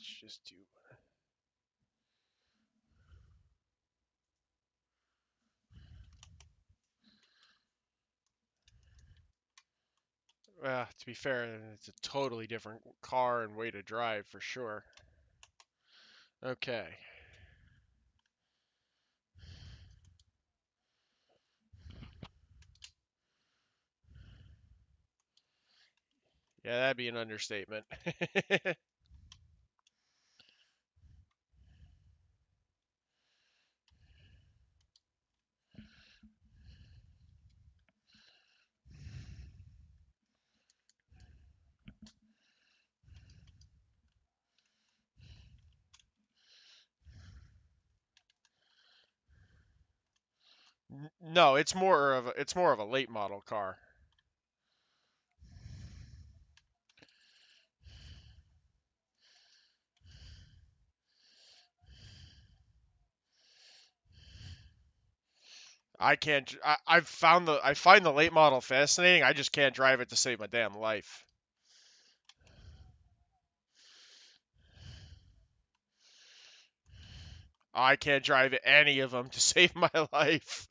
Let's just do. Well, to be fair, it's a totally different car and way to drive for sure. Okay. Yeah, that'd be an understatement. No, it's more of a late model car. I can't. I find the late model fascinating. I just can't drive it to save my damn life. I can't drive any of them to save my life.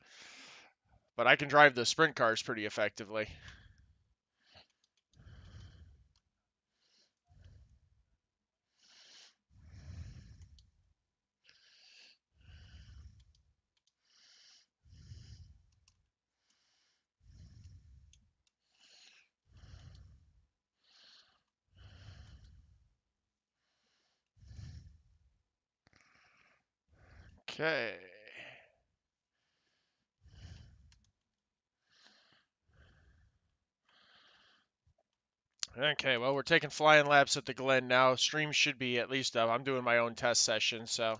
But I can drive the sprint cars pretty effectively. Okay. Okay, well, we're taking flying laps at the Glen now. Stream should be at least up. I'm doing my own test session, so.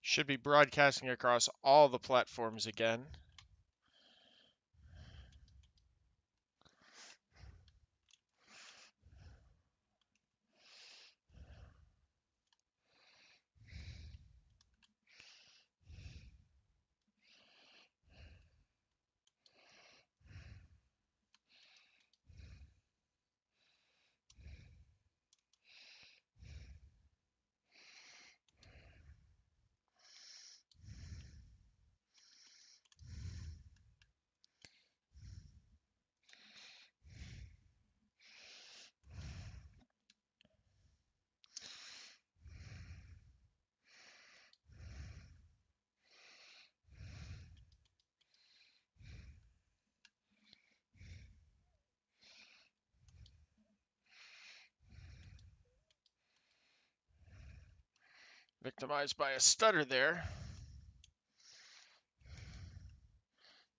Should be broadcasting across all the platforms again. Victimized by a stutter there.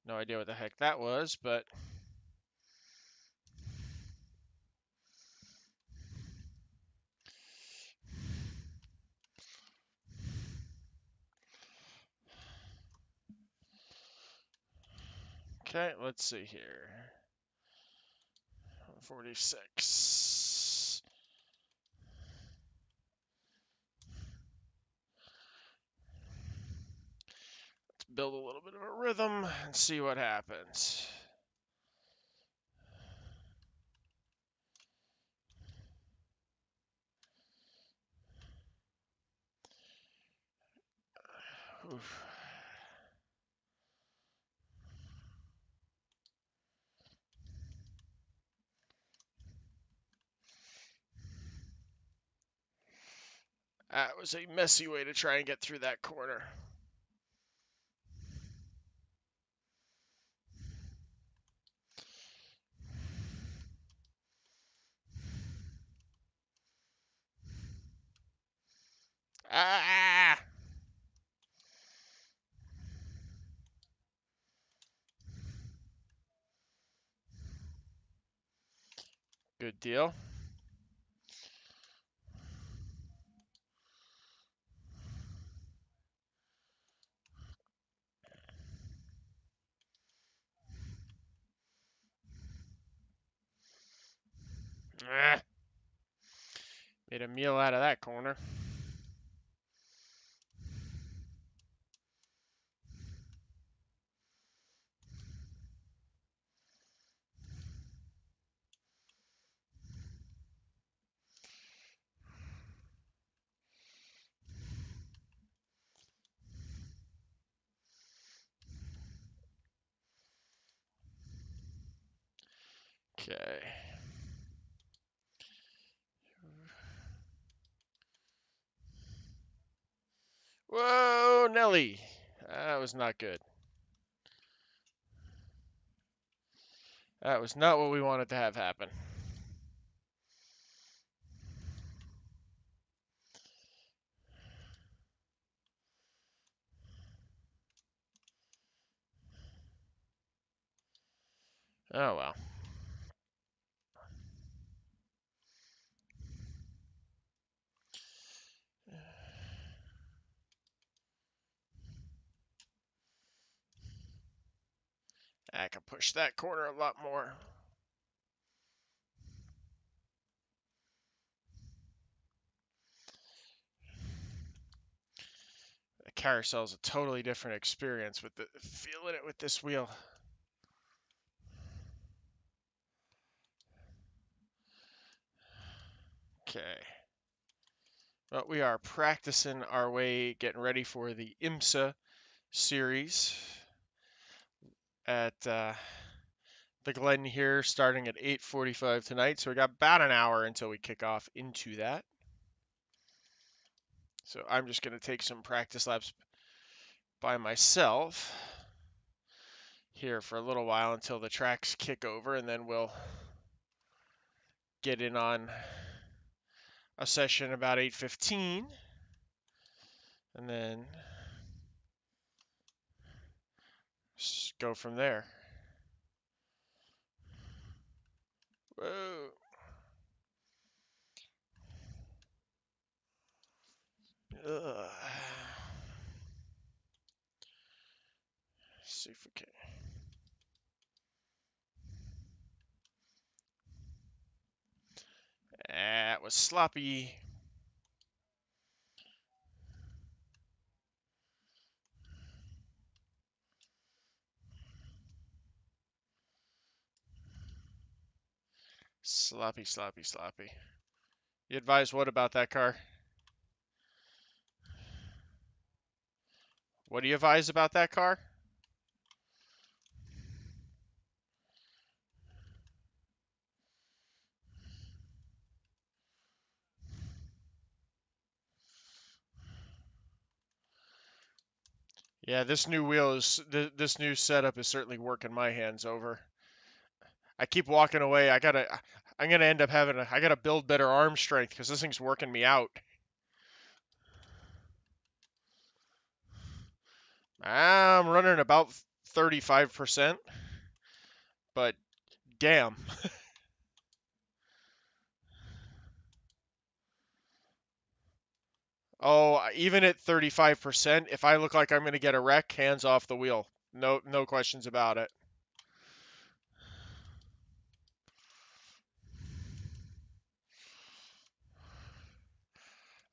No idea what the heck that was, but. Okay, let's see here. 46. Let's build a little bit of a rhythm and see what happens. Oof. That was a messy way to try and get through that corner. Ah! Good deal. Made a meal out of that corner. Okay. Whoa, Nelly. That was not good. That was not what we wanted to have happen. Oh well. I can push that corner a lot more. The carousel is a totally different experience with feeling it with this wheel. Okay. But we are practicing our way, getting ready for the IMSA series at the Glen here, starting at 8:45 tonight. So we got about an hour until we kick off into that. So I'm just going to take some practice laps by myself here for a little while until the tracks kick over, and then we'll get in on a session about 8:15, and then go from there. Whoa. Ugh. See if we can. That was sloppy. Sloppy, sloppy, sloppy. You advise what about that car? What do you advise about that car? Yeah, this new wheel is this new setup is certainly working my hands over. I keep walking away. I'm gonna end up I gotta build better arm strength because this thing's working me out. I'm running about 35%, but damn. Oh, even at 35%, if I look like I'm gonna get a wreck, hands off the wheel. No questions about it.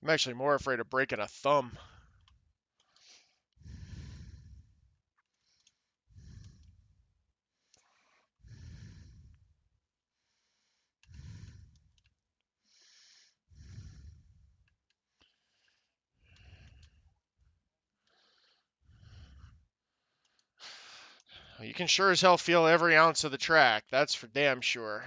I'm actually more afraid of breaking a thumb. You can sure as hell feel every ounce of the track. That's for damn sure.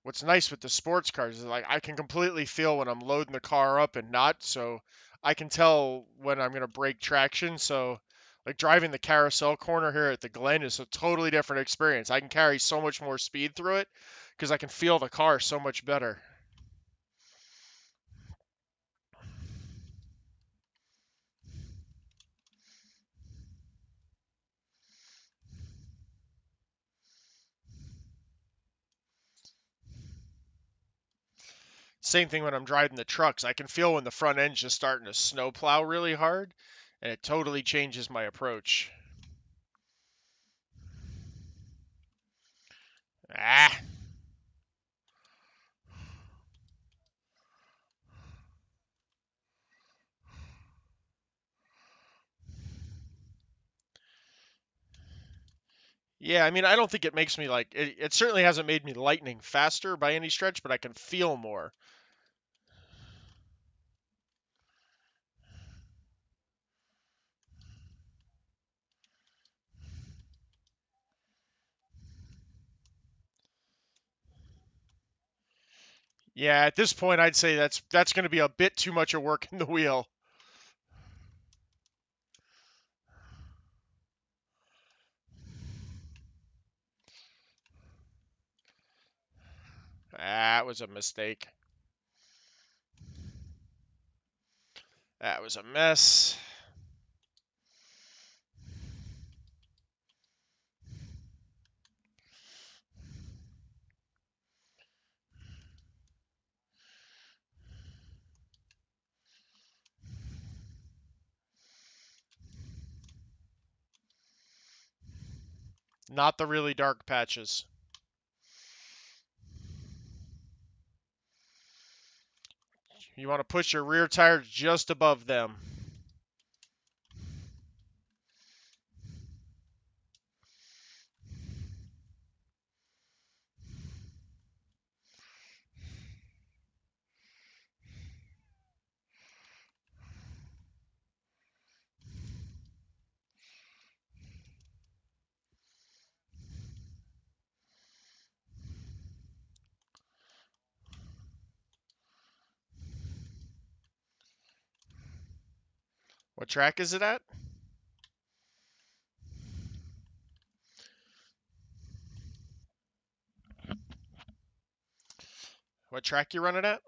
What's nice with the sports cars is like I can completely feel when I'm loading the car up and not, so I can tell when I'm gonna break traction. So like driving the carousel corner here at the Glen is a totally different experience. I can carry so much more speed through it because I can feel the car so much better. Same thing when I'm driving the trucks. I can feel when the front end's just starting to snowplow really hard, and it totally changes my approach. Ah. Yeah, I mean, I don't think it makes me like it certainly hasn't made me lightning faster by any stretch, but I can feel more. Yeah, at this point, I'd say that's going to be a bit too much of work in the wheel. That was a mistake. That was a mess. Not the really dark patches. You want to push your rear tires just above them. What track is it at? What track you running at?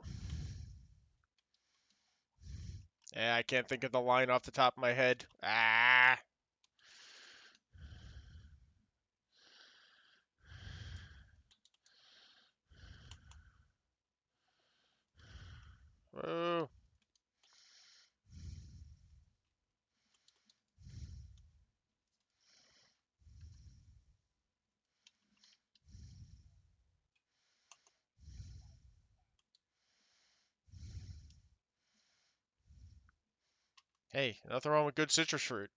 Yeah, I can't think of the line off the top of my head. Ah. Oh. Hey, nothing wrong with good citrus fruit.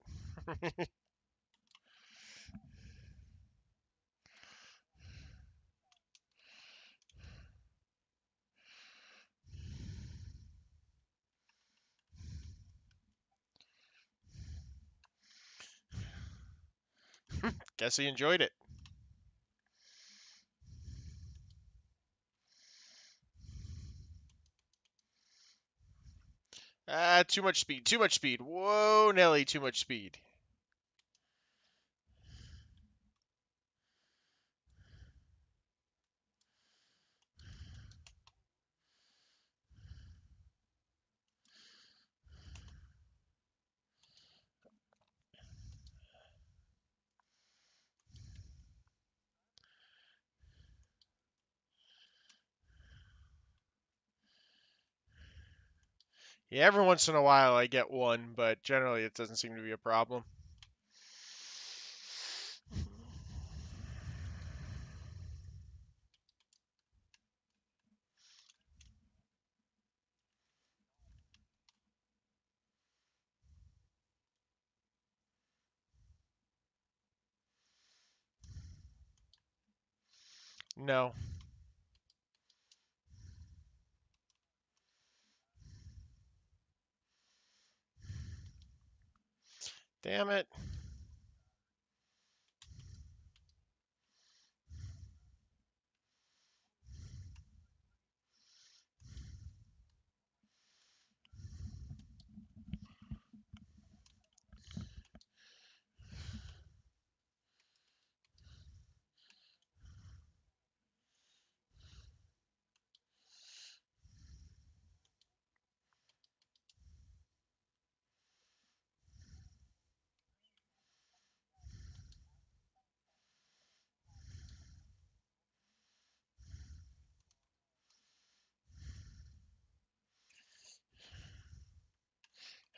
Guess he enjoyed it. Ah, too much speed. Too much speed. Whoa, Nelly, too much speed. Yeah, every once in a while I get one, but generally it doesn't seem to be a problem. No. Damn it.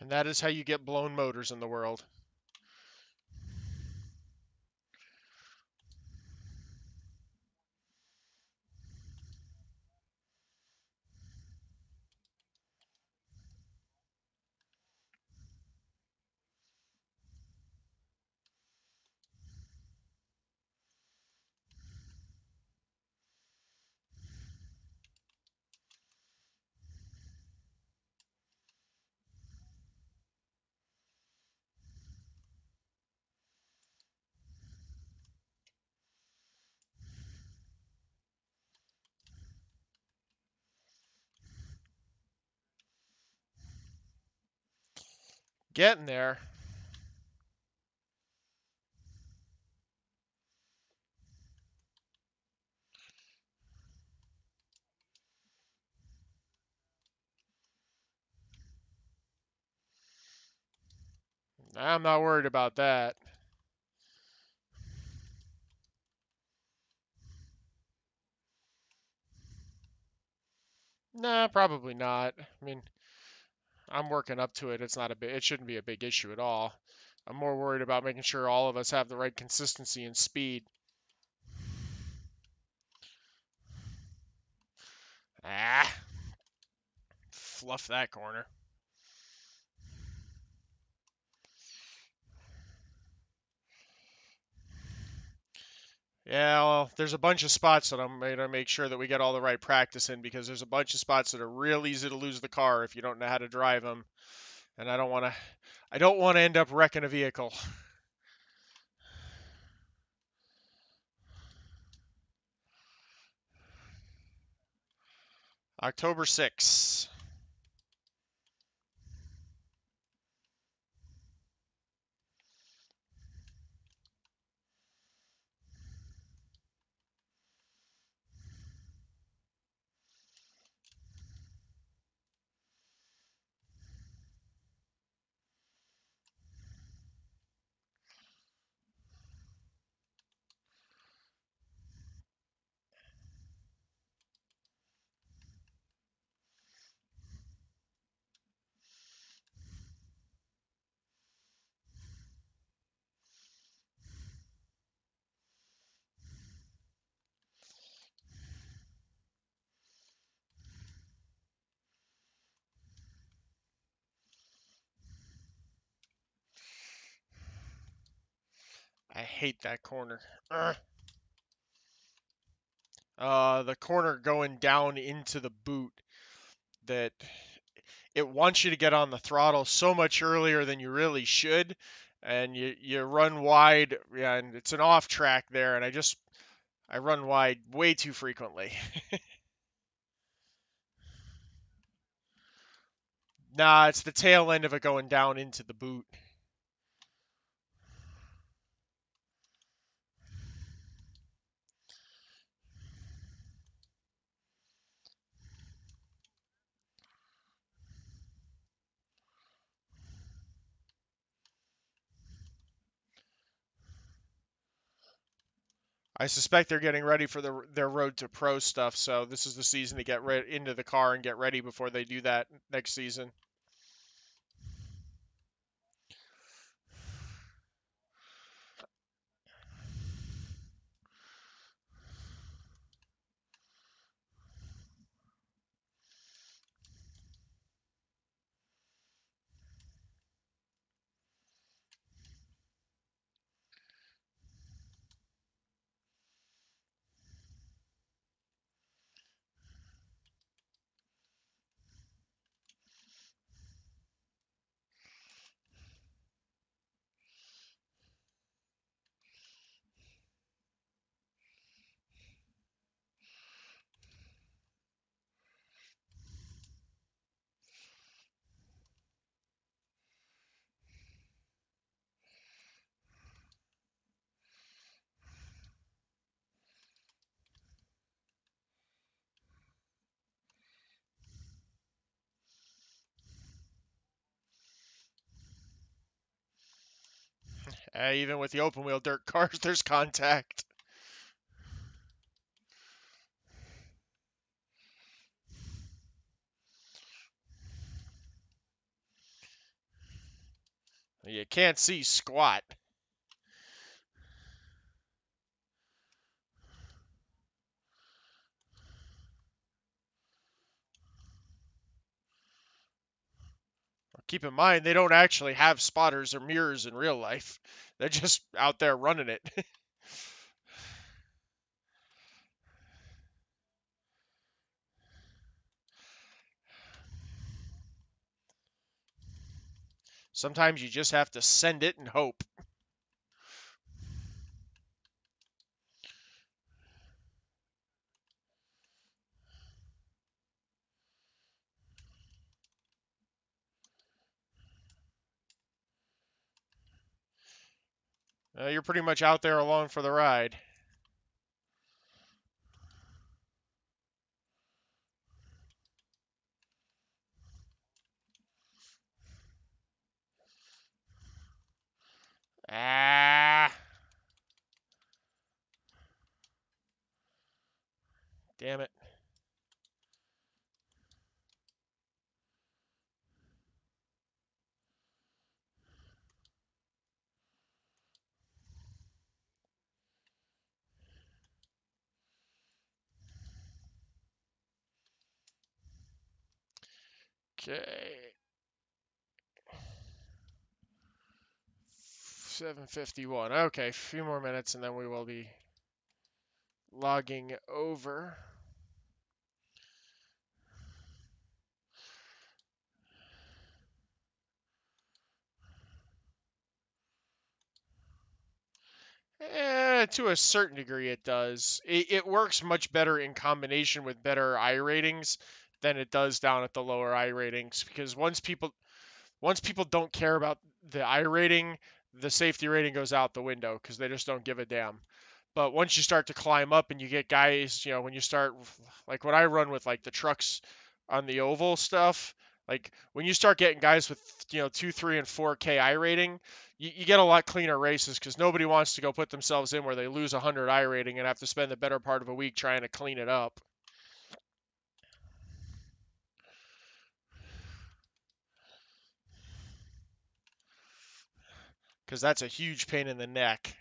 And that is how you get blown motors in the world. Getting there. I'm not worried about that. Nah, probably not. I mean, I'm working up to it. It's not a big, it shouldn't be a big issue at all. I'm more worried about making sure all of us have the right consistency and speed. Ah, fluff that corner. Yeah, well, there's a bunch of spots that I'm going to make sure that we get all the right practice in because there's a bunch of spots that are real easy to lose the car if you don't know how to drive them, and I don't want to end up wrecking a vehicle. October 6th. I hate that corner. Ugh. The corner going down into the boot that it wants you to get on the throttle so much earlier than you really should, and you run wide. Yeah, and it's an off track there, and I run wide way too frequently. Nah, it's the tail end of it going down into the boot. I suspect they're getting ready for their road to pro stuff, so this is the season to get into the car and get ready before they do that next season. Even with the open wheel dirt cars, there's contact. You can't see squat. Keep in mind, they don't actually have spotters or mirrors in real life. They're just out there running it. Sometimes you just have to send it and hope. You're pretty much out there alone for the ride. Ah, damn it. Okay. 7:51. Okay, a few more minutes and then we will be logging over. To a certain degree, it does. It works much better in combination with better I ratings than it does down at the lower I ratings because once people don't care about the I rating, the safety rating goes out the window because they just don't give a damn. But once you start to climb up and you get guys, when you start, like when I run with like the trucks on the oval stuff, like when you start getting guys with, 2, 3, and 4K I rating, you get a lot cleaner races because nobody wants to go put themselves in where they lose 100 I rating and have to spend the better part of a week trying to clean it up because that's a huge pain in the neck.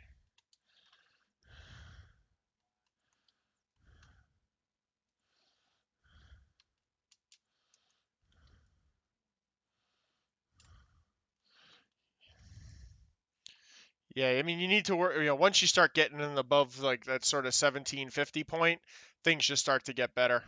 Yeah, I mean, you need to work, once you start getting in above like that sort of 1750 point, things just start to get better.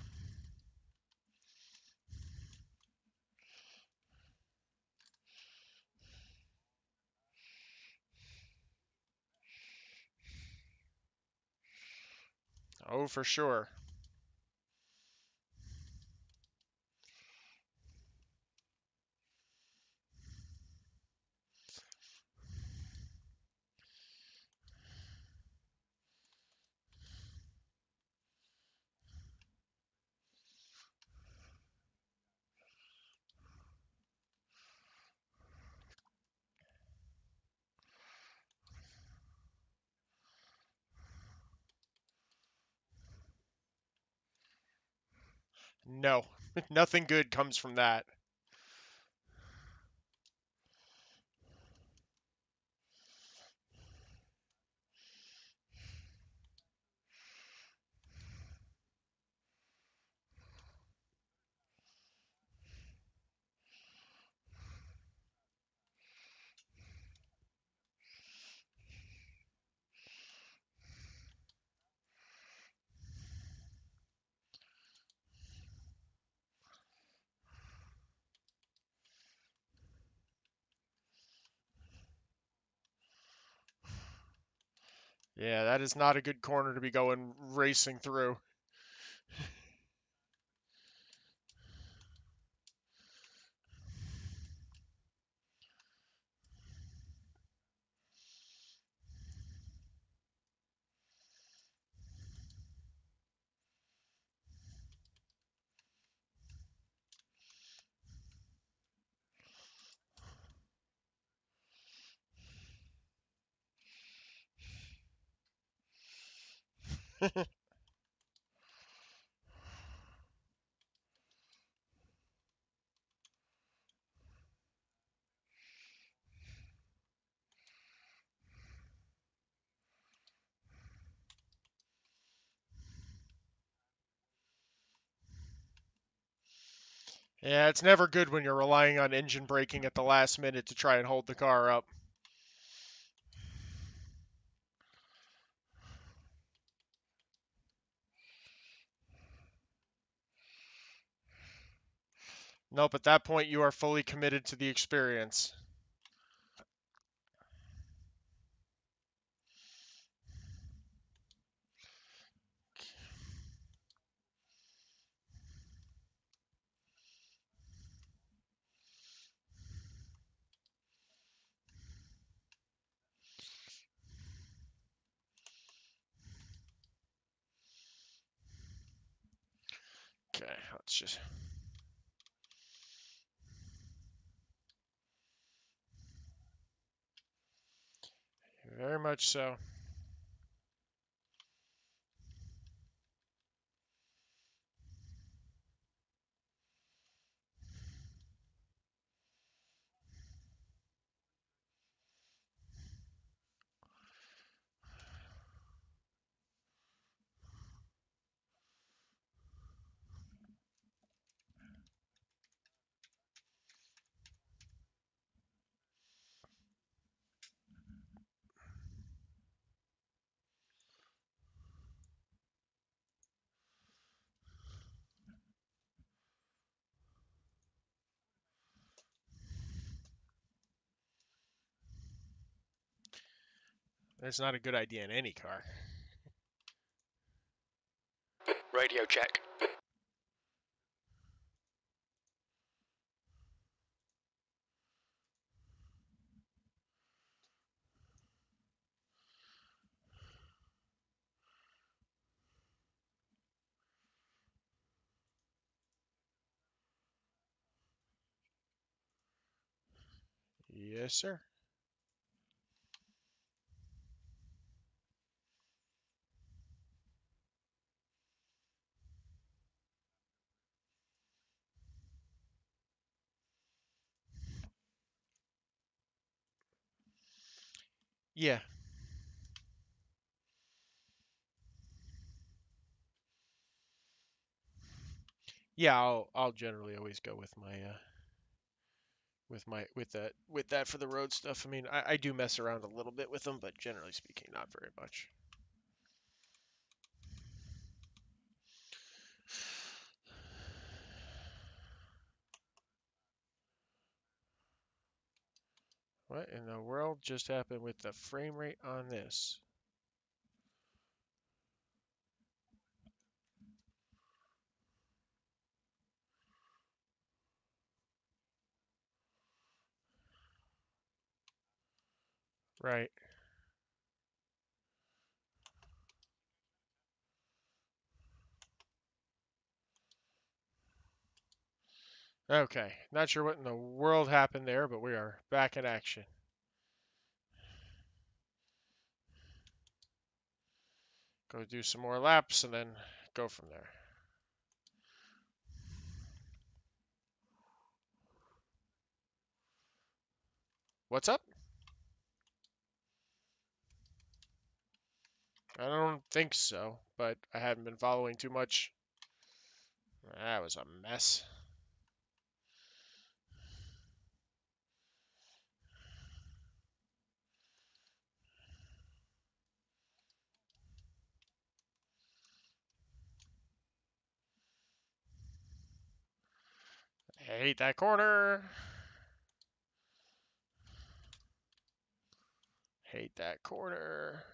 Oh, for sure. No, nothing good comes from that. Yeah, that is not a good corner to be going racing through. Yeah, it's never good when you're relying on engine braking at the last minute to try and hold the car up. Nope, at that point you are fully committed to the experience. it's just very much so. That's not a good idea in any car. Radio check. Yes, sir. Yeah. Yeah, I'll generally always go with my with that for the road stuff. I mean, I do mess around a little bit with them, but generally speaking, not very much. What in the world just happened with the frame rate on this? Right. Okay. Not sure what in the world happened there, but we are back in action. Go do some more laps and then go from there. What's up? I don't think so, but I haven't been following too much. That was a mess. I hate that corner. Hate that corner.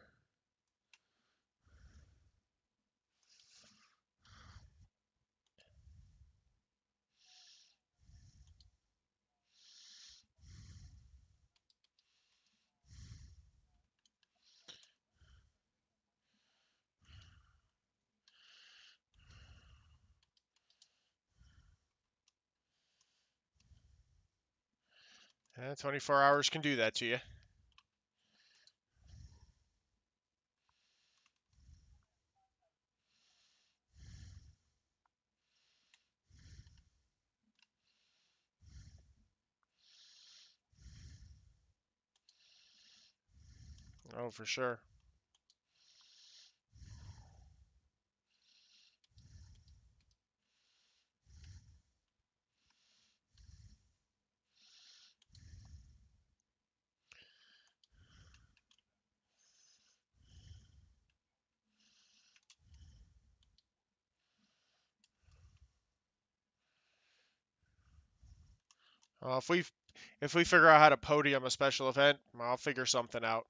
Yeah, 24 hours can do that to you. Oh, for sure. Well, if we figure out how to podium a special event, I'll figure something out.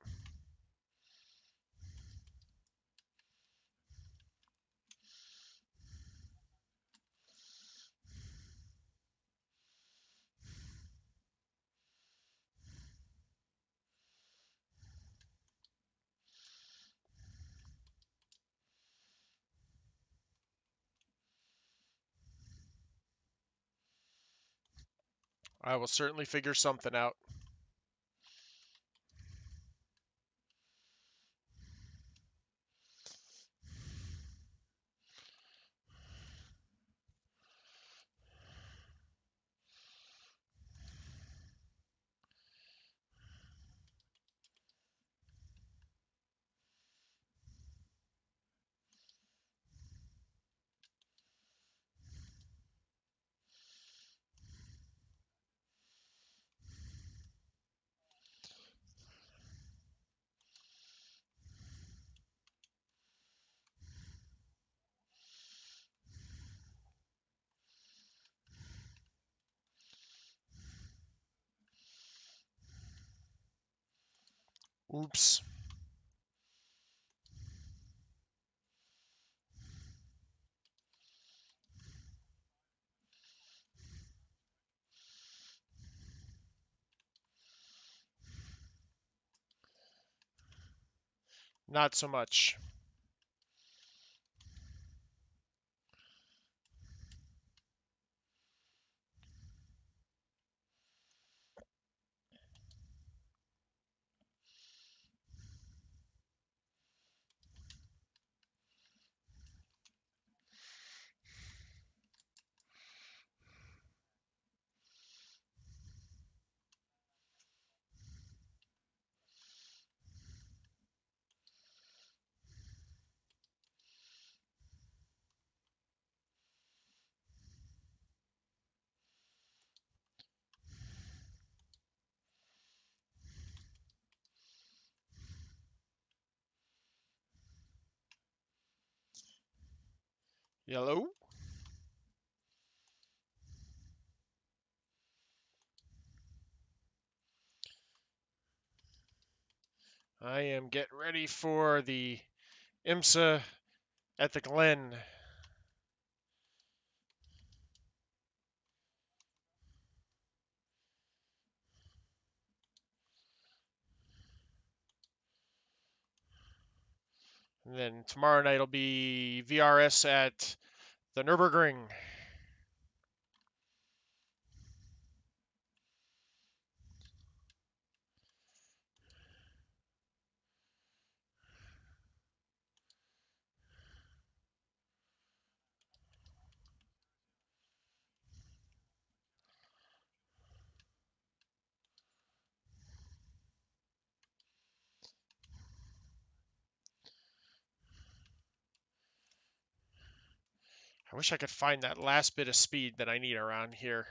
I will certainly figure something out. Oops. Not so much. Yellow. I am getting ready for the IMSA at the Glen. And then tomorrow night will be VRS at the Nürburgring. I wish I could find that last bit of speed that I need around here.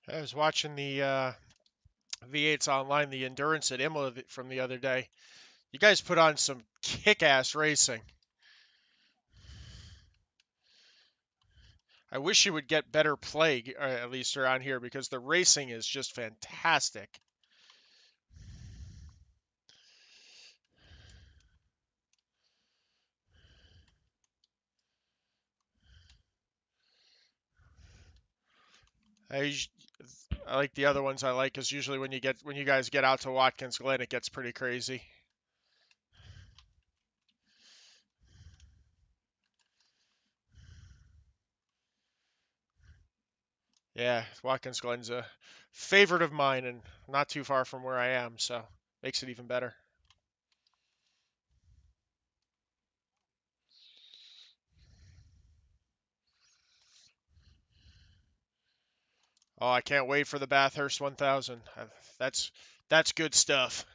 I was watching the V8s online, the endurance at Imola from the other day. You guys put on some kick-ass racing. I wish you would get better play, at least around here, because the racing is just fantastic. I, I like the other ones I like because usually when you guys get out to Watkins Glen, it gets pretty crazy. Yeah, Watkins Glen's a favorite of mine and not too far from where I am, so makes it even better. Oh, I can't wait for the Bathurst 1000. That's that's good stuff.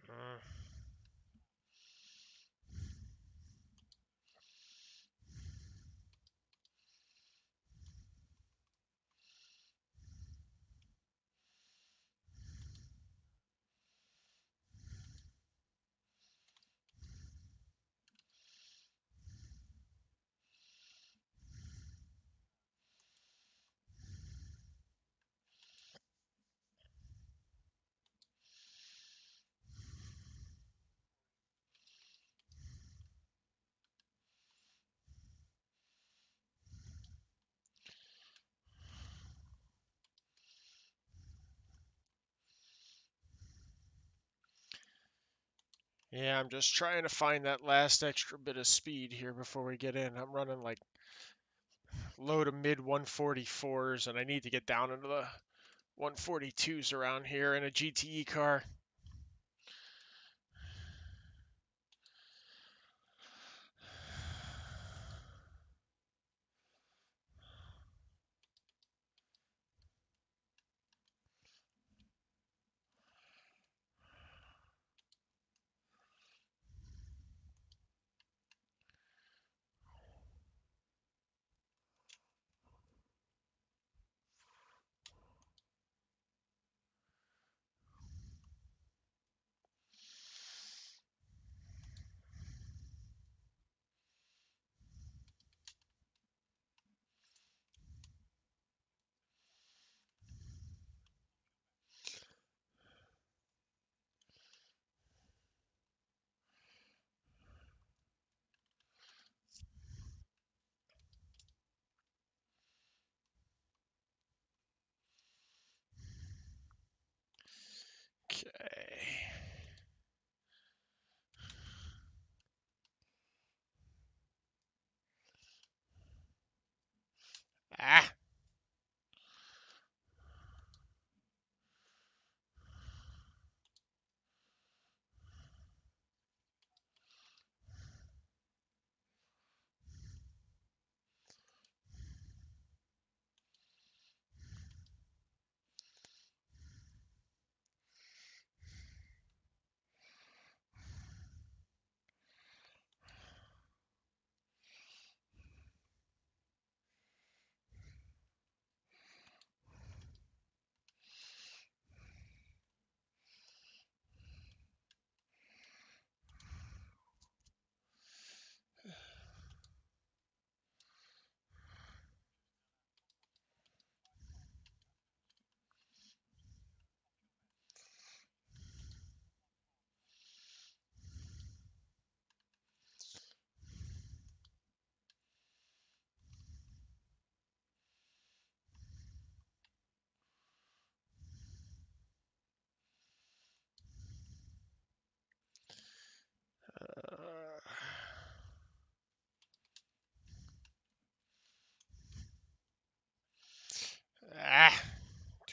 Mm, Yeah, I'm just trying to find that last extra bit of speed here before we get in. I'm running like low to mid 144s, and I need to get down into the 142s around here in a GTE car.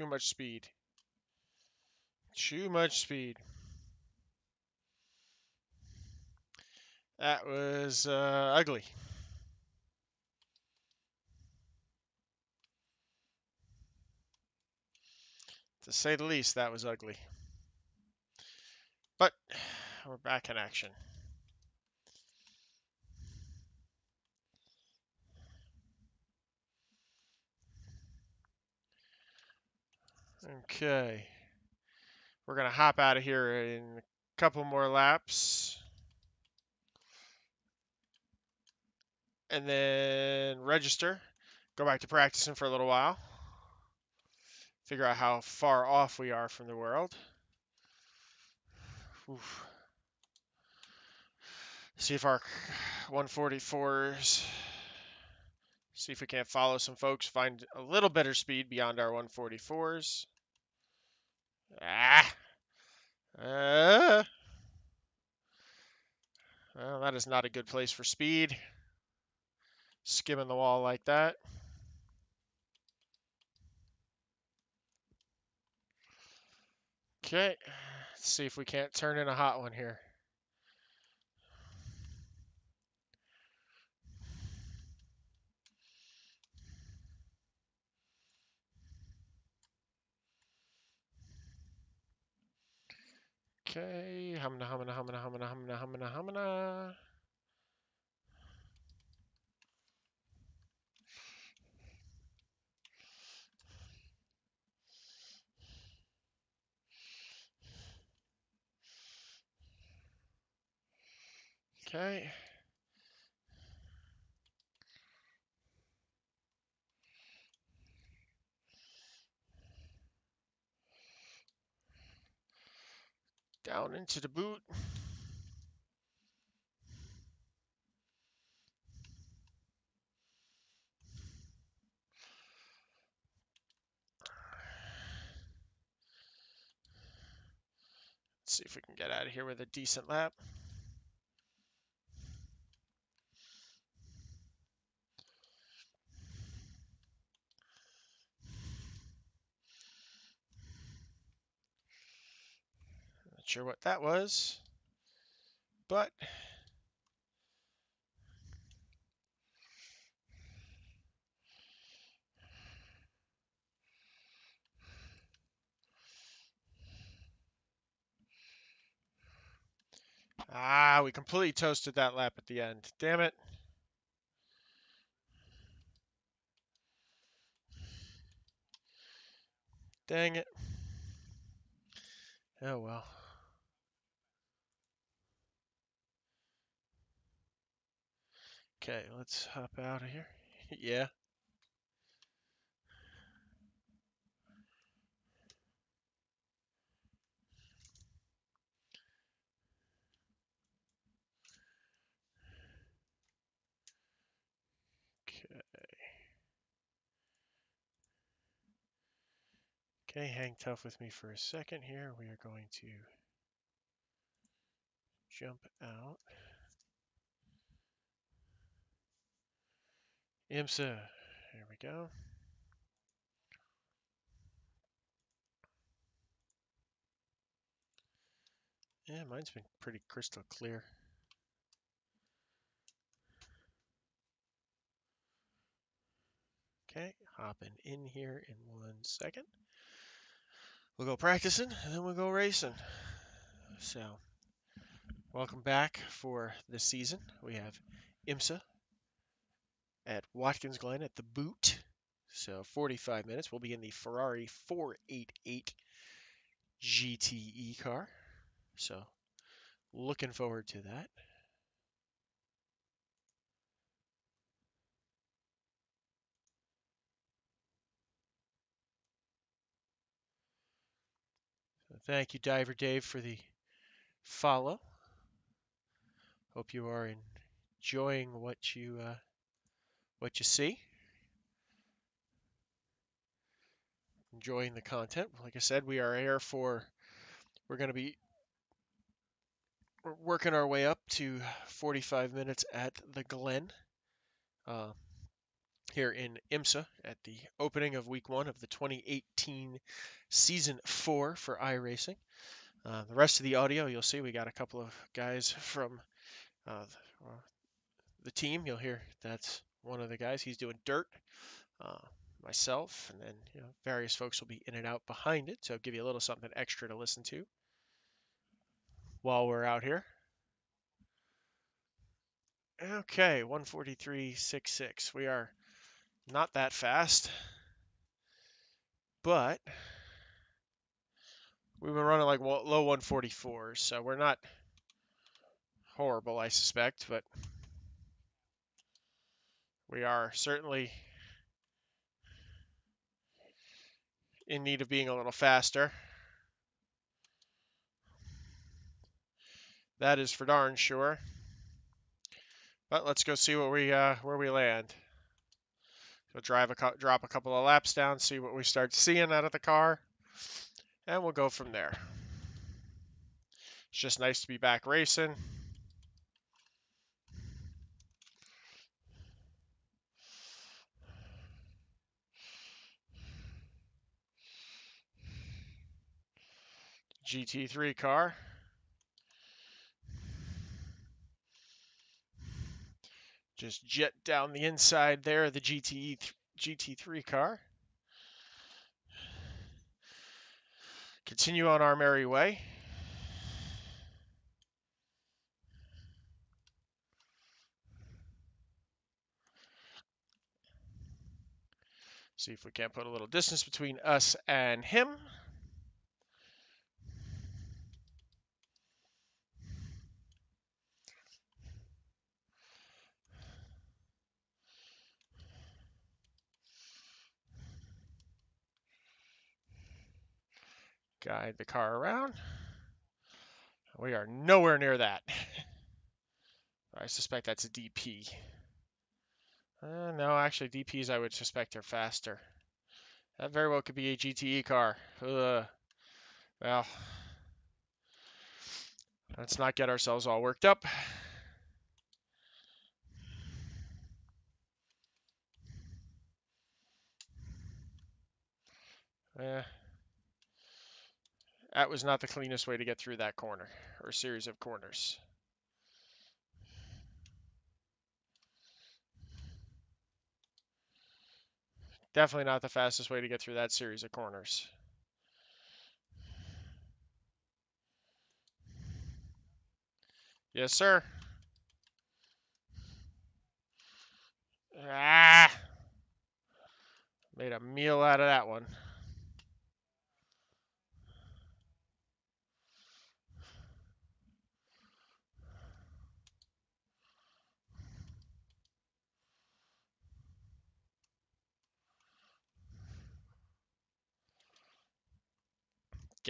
Too much speed. Too much speed. That was ugly. To say the least, that was ugly. But we're back in action. Okay. We're going to hop out of here in a couple more laps. And then register. Go back to practicing for a little while. Figure out how far off we are from the world. Oof. See if our 144s, see if we can't follow some folks, find a little better speed beyond our 144s. Ah! Well, that is not a good place for speed. Skimming the wall like that. Okay, let's see if we can't turn in a hot one here. Okay, humna, humna, humna, humna, humna, humna, humna. Okay. Down into the boot. Let's see if we can get out of here with a decent lap. Not sure what that was, but we completely toasted that lap at the end. Damn it. Dang it. Oh well. Okay, let's hop out of here. Yeah. Okay. Okay, hang tough with me for a second here. We are going to jump out. IMSA. There we go. Yeah, mine's been pretty crystal clear. Okay, hopping in here in 1 second. We'll go practicing and then we'll go racing. So, welcome back for this season. We have IMSA at Watkins Glen at the boot. So 45 minutes. We'll be in the Ferrari 488 GTE car. So looking forward to that. So thank you, Diver Dave, for the follow. Hope you are enjoying what you see. Enjoying the content. Like I said, we are here for. We're going to be working our way up to 45 minutes at the Glen. Uh, here in IMSA at the opening of week 1 of the 2018 season 4 for iRacing. The rest of the audio, you'll see we got a couple of guys from uh, the team. You'll hear that's one of the guys. He's doing dirt. Uh, Myself, and then various folks will be in and out behind it, so give you a little something extra to listen to while we're out here. Okay, 143.66. We are not that fast, but we've been running like low 144s, so we're not horrible, I suspect, but we are certainly in need of being a little faster. That is for darn sure. But let's go see what where we land. We'll drop a couple of laps down, see what we start seeing out of the car, and we'll go from there. It's just nice to be back racing. GT3 car. Just jet down the inside there of the GT3 car. Continue on our merry way. See if we can't put a little distance between us and him. Guide the car around. We are nowhere near that. I suspect that's a DP. No, actually, DPs I would suspect are faster. That very well could be a GTE car. Well, let's not get ourselves all worked up. That was not the cleanest way to get through that corner, or series of corners. Definitely not the fastest way to get through that series of corners. Yes, sir. Ah! Made a meal out of that one.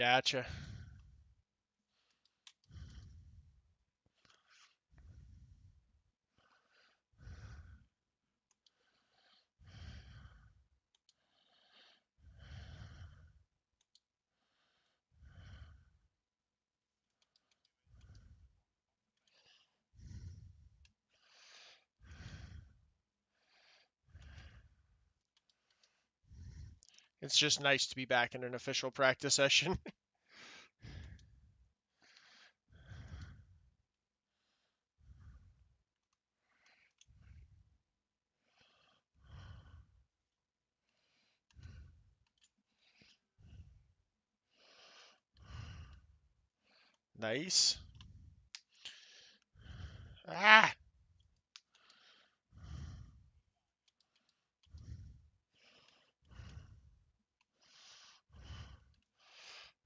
Gotcha. It's just nice to be back in an official practice session. Nice. Ah!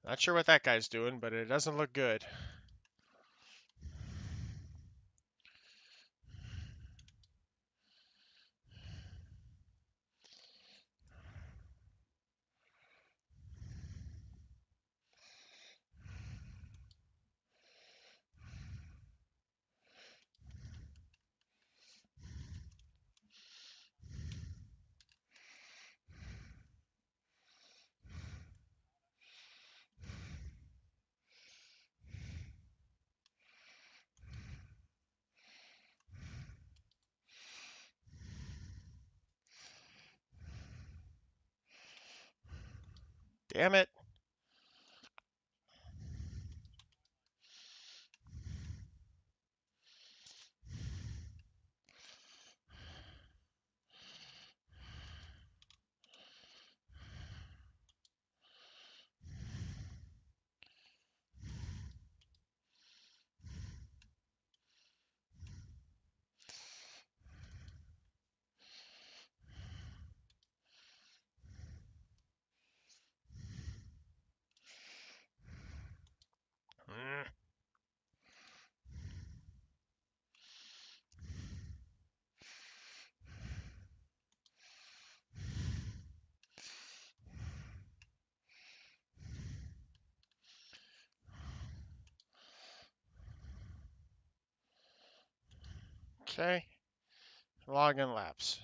Not sure what that guy's doing, but it doesn't look good. Damn it. Mm. Okay. Log in laps.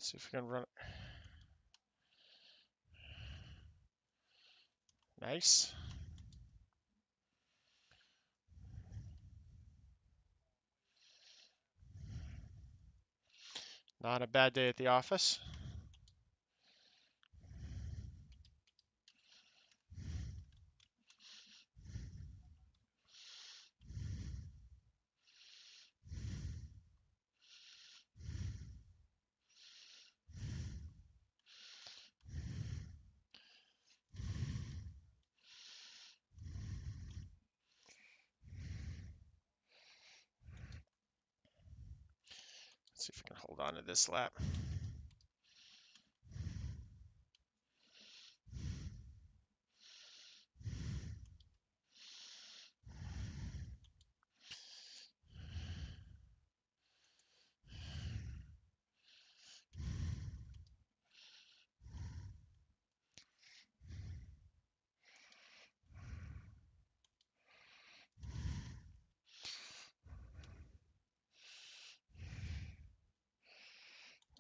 See if we can run it. Nice. Not a bad day at the office. Let's see if we can hold on to this lap.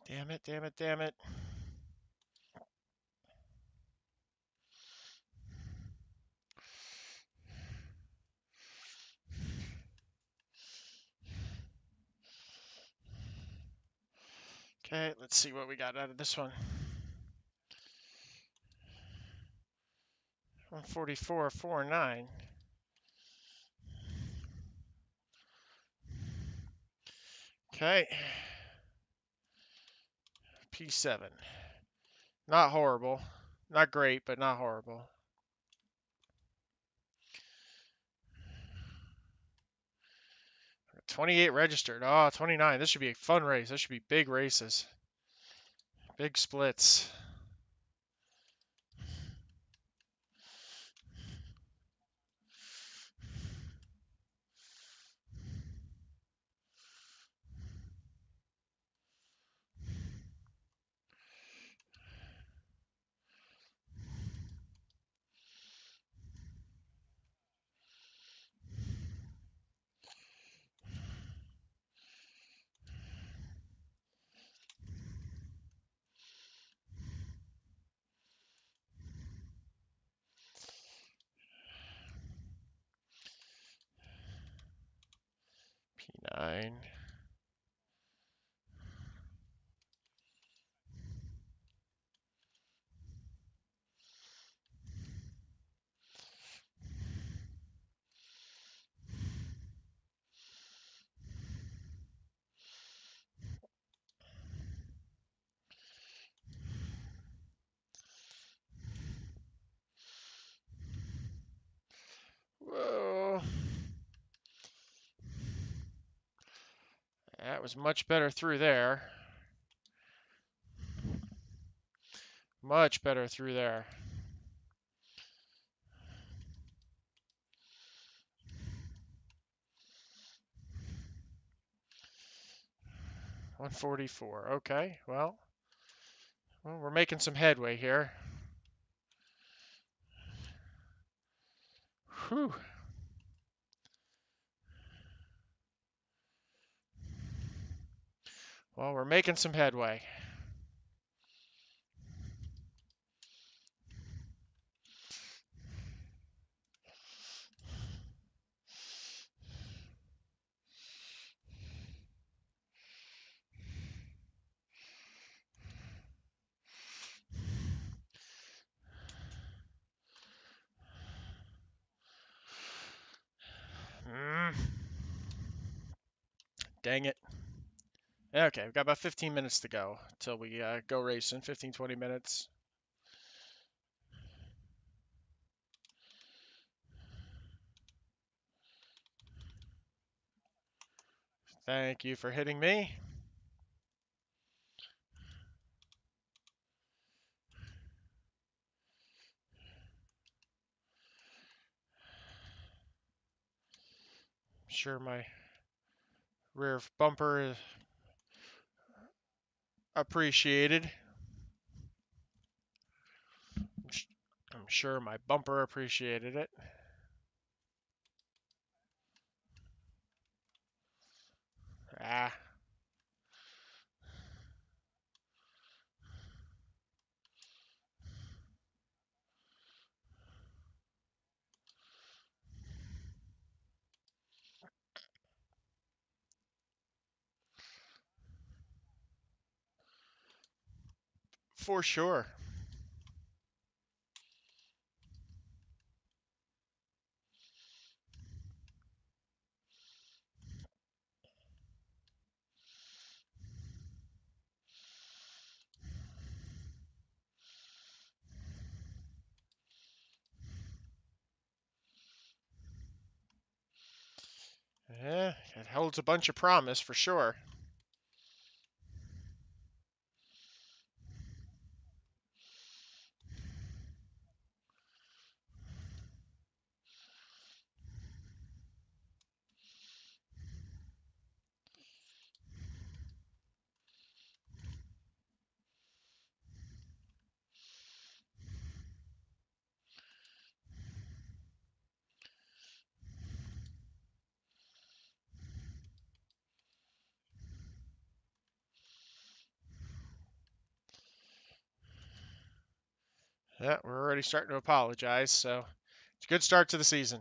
Damn it, damn it, damn it. Okay, let's see what we got out of this one. 144.49. Okay. P7. Not horrible. Not great, but not horrible. 28 registered. Oh, 29. This should be a fun race. This should be big races. Big splits. P9. Whoa. That was much better through there. Much better through there. $144. Okay, well, we're making some headway here. Whew. Well, we're making some headway. Dang it. Okay, we've got about 15 minutes to go till we go racing. 15, 20 minutes. Thank you for hitting me. I'm sure my rear bumper is appreciated. I'm sure my bumper appreciated it. Ah, for sure. Yeah, it holds a bunch of promise for sure. Yeah, we're already starting to apologize, so it's a good start to the season.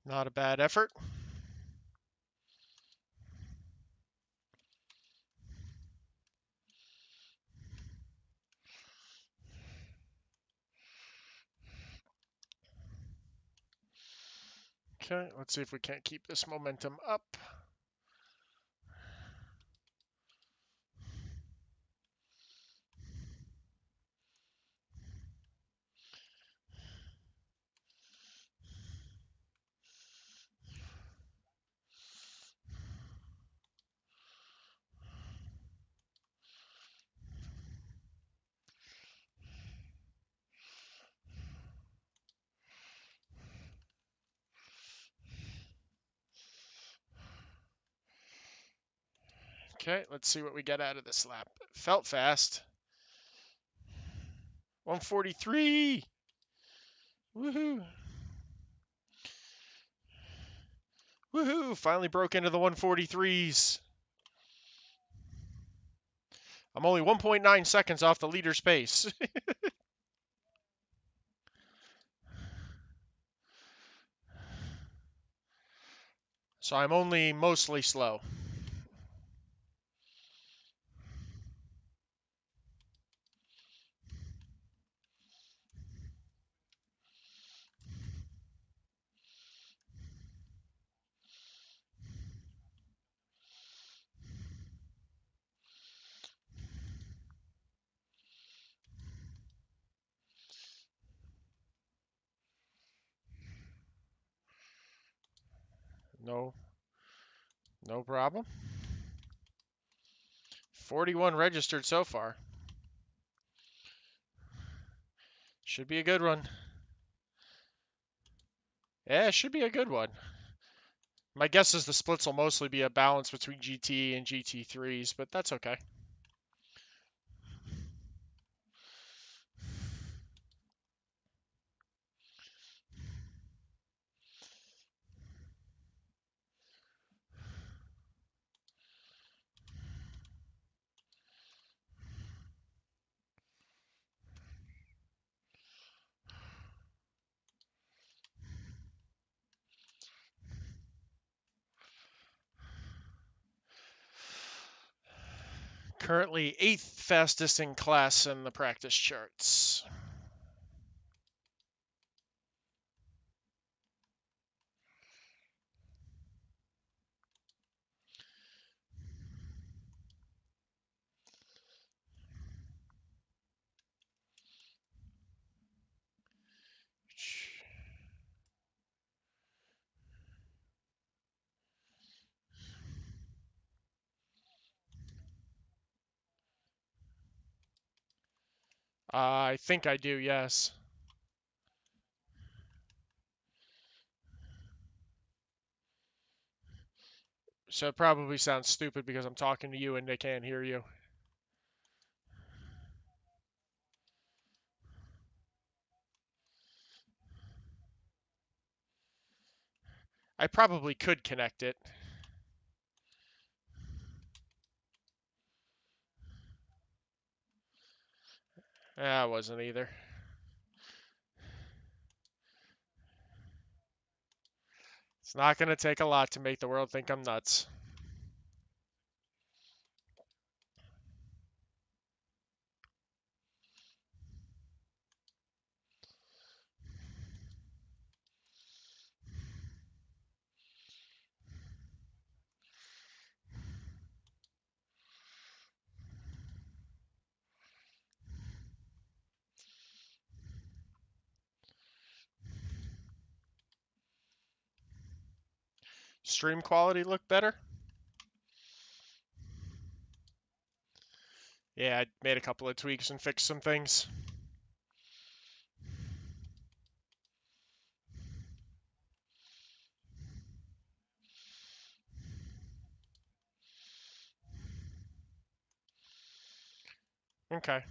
Not a bad effort. Okay, let's see if we can't keep this momentum up. Okay, let's see what we get out of this lap. Felt fast. 143. Woohoo. Woohoo. Finally broke into the 143s. I'm only 1.9 seconds off the leader's pace. So I'm only mostly slow. No, no problem. 41 registered so far. Should be a good one. Yeah, it should be a good one. My guess is the splits will mostly be a balance between GTE and GT3s, but that's okay. Currently 8th fastest in class in the practice charts. I think I do, yes. So it probably sounds stupid because I'm talking to you and they can't hear you. I probably could connect it. I wasn't either. It's not going to take a lot to make the world think I'm nuts. Stream quality look better? Yeah, I made a couple of tweaks and fixed some things. Okay.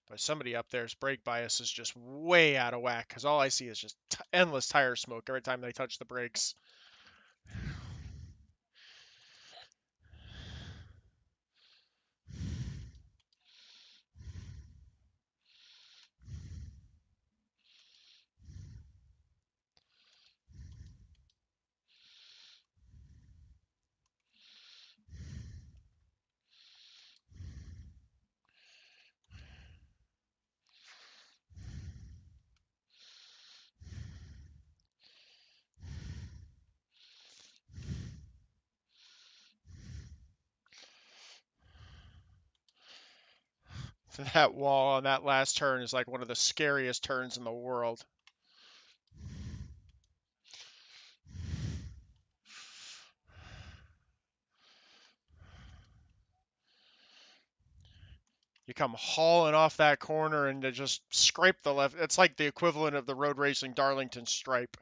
But somebody up there's brake bias is just way out of whack because all I see is just endless tire smoke every time they touch the brakes. That wall on that last turn is like one of the scariest turns in the world. You come hauling off that corner and to just scrape the left. It's like the equivalent of the road racing Darlington stripe.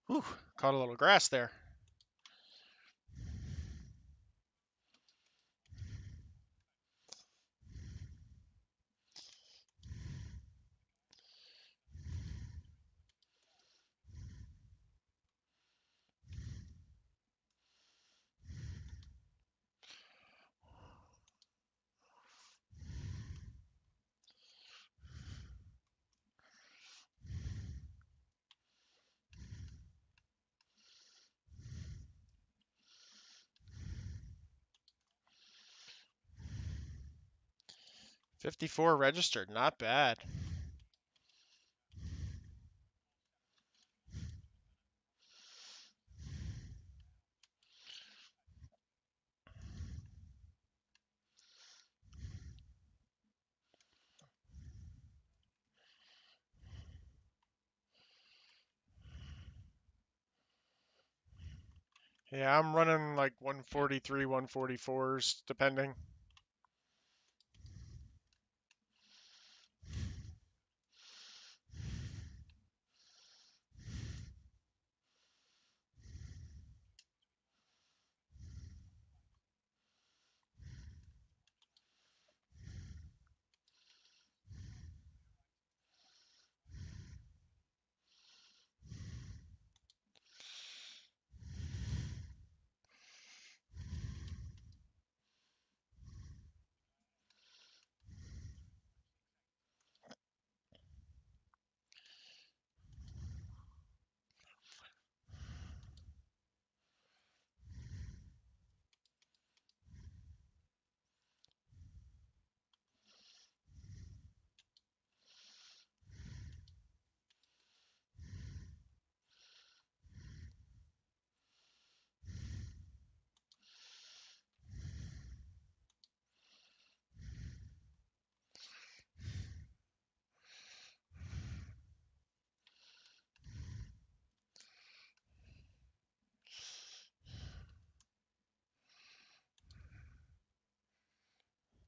Whew, caught a little grass there. 54 registered, not bad. Yeah, I'm running like 143, 144s, depending.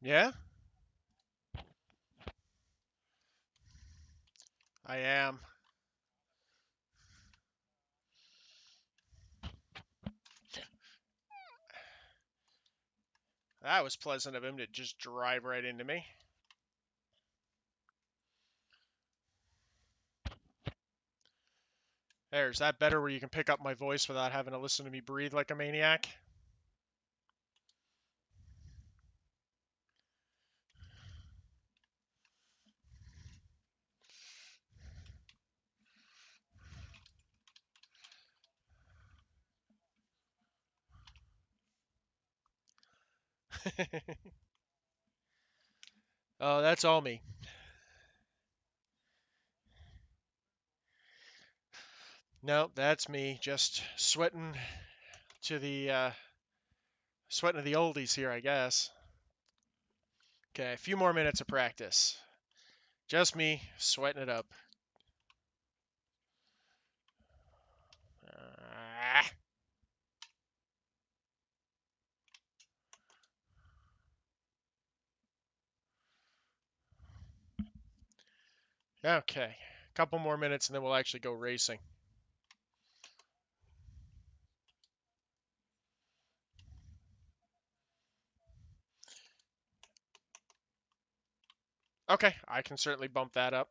Yeah, I am. That was pleasant of him to just drive right into me. There's that better where you can pick up my voice without having to listen to me breathe like a maniac? Oh, that's all me. No, that's me just to the sweating to the oldies here, I guess. Okay, a few more minutes of practice. Just me sweating it up. Ah. Okay, a couple more minutes and then we'll actually go racing. Okay, I can certainly bump that up.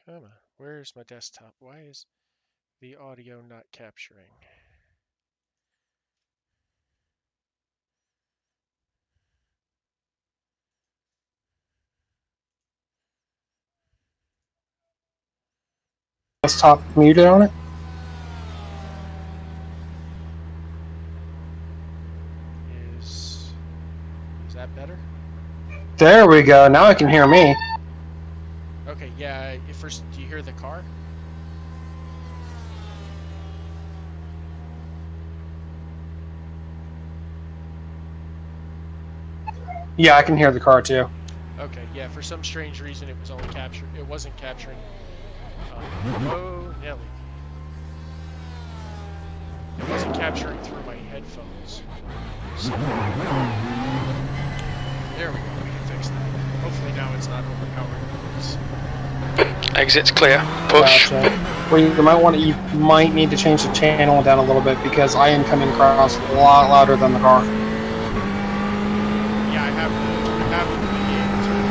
Come on, where's my desktop? Why is the audio not capturing? Desktop muted on it? Is that better? There we go. Now I can hear me. Okay, yeah. First, do you hear the car? Yeah, I can hear the car too. Okay, yeah. For some strange reason, it was only captured. It wasn't capturing. Oh, Nelly. It wasn't capturing through my headphones. So, there we go. We can fix that. Hopefully now it's not overpowering the voice. Exit's clear. Push. Gotcha. Well, you might need to change the channel down a little bit because I am coming across a lot louder than the car. Yeah, I have the game turned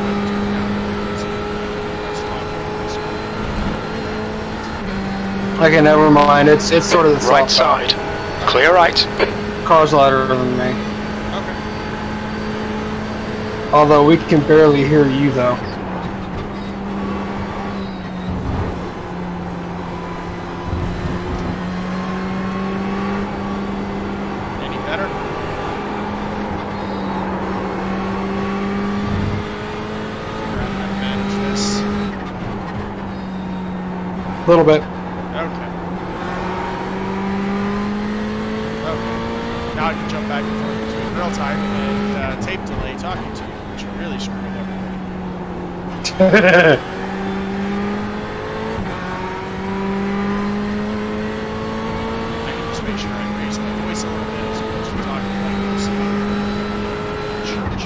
down. Okay, never mind. It's sort of the Right soft side. Clear right. Car's louder than me. Okay. Although we can barely hear you though. Any better? Figure out how to manage this. A little bit. Okay. Okay. Now I can jump back and forth between real time and tape delay talking to you, which are really screwing everybody. I can just make sure I raise my voice a little bit as opposed to talking like this about church.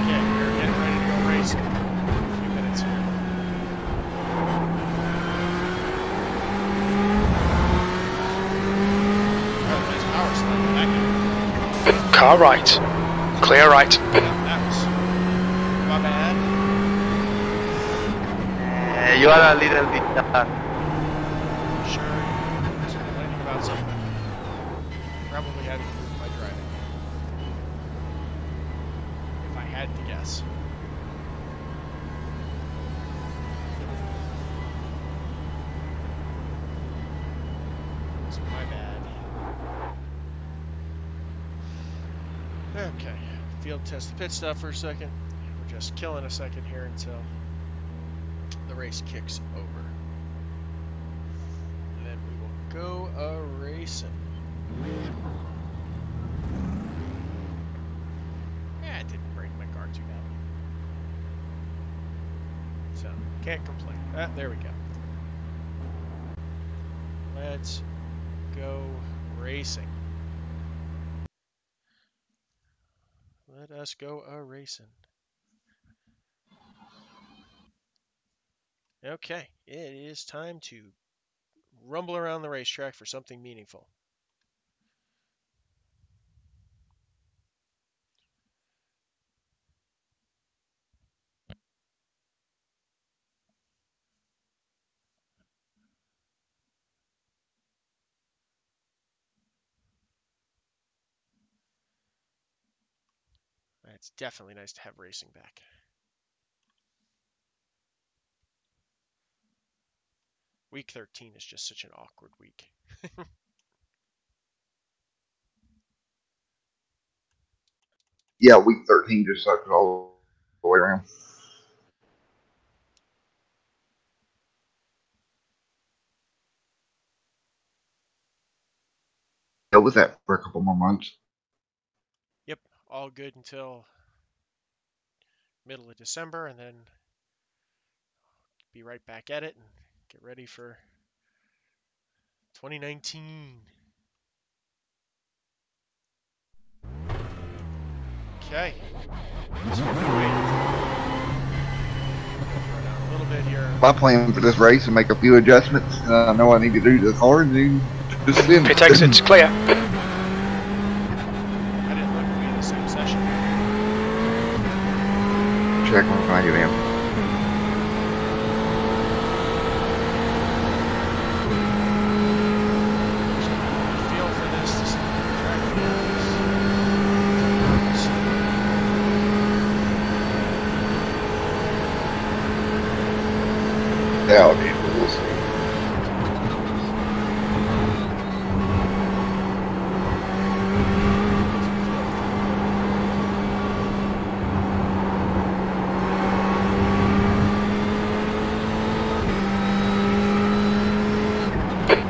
Okay, we're getting ready to go racing. A few minutes here. Oh, nice power slide back in. Car right. Clear right. That was my bad. You are a little bit Sure, I was complaining about something. Probably had to do with my driving. If I had to guess. So my bad. Okay, field test the pit stop for a second. We're just killing a second here until the race kicks over. And then we will go a-racing. Yeah, it didn't break my car too badly. So, can't complain. Ah, there we go. Let's go racing. Let us go a-racing. Okay, it is time to rumble around the racetrack for something meaningful. It's definitely nice to have racing back. Week 13 is just such an awkward week. Yeah, week 13 just sucked all the way around. Dealt with that for a couple more months. Yep, all good until middle of December, and then be right back at it and get ready for 2019. Okay. So we're gonna wait. Throw down a little bit here. My plan for this race and make a few adjustments I know I need to do to the car and then just then. Pit exit's clear. I didn't look at me in the same session. Check when I get in. Feel for this to see what the track feels. Yeah, dude, we'll see.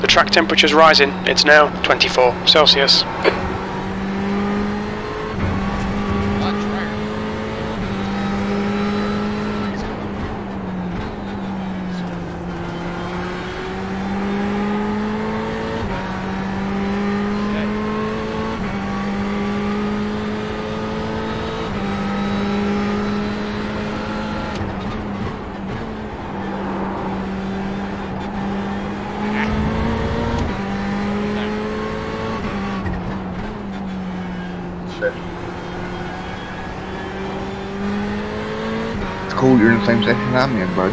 The track temperature's rising. It's now 24 Celsius. A lot drier. Okay. It's cool you're in the same section I'm in, bud.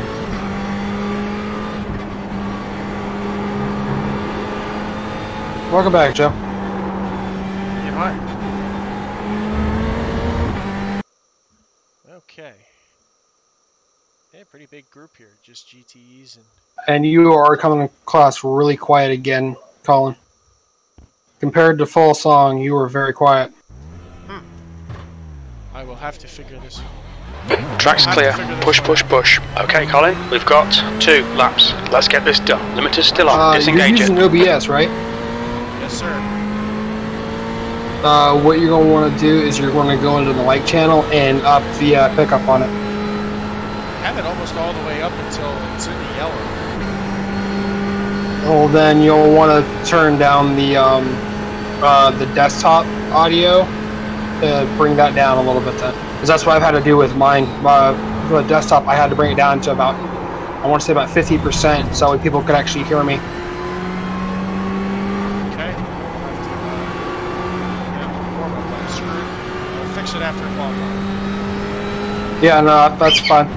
Welcome back, Joe. You know what? Okay. Yeah, pretty big group here. Just GTEs and... And you are coming across really quiet again, Colin. Compared to full song, you were very quiet. I will have to figure this... Track's clear. Push, push, push. Okay, Colin, we've got 2 laps. Let's get this done. Limiter's still on. You're Disengage using it. OBS, right? Yes, sir. What you're going to want to do is you're going to go into the light channel and up the pickup on it. Have it almost all the way up until it's in the yellow. Well, then you'll want to turn down the desktop audio to bring that down a little bit then. Because that's what I've had to do with mine. The desktop, I had to bring it down to about, I want to say about 50%, so people could actually hear me. Okay. Warm up that screw. I'll fix it after qualifying. Yeah, no, that's fine.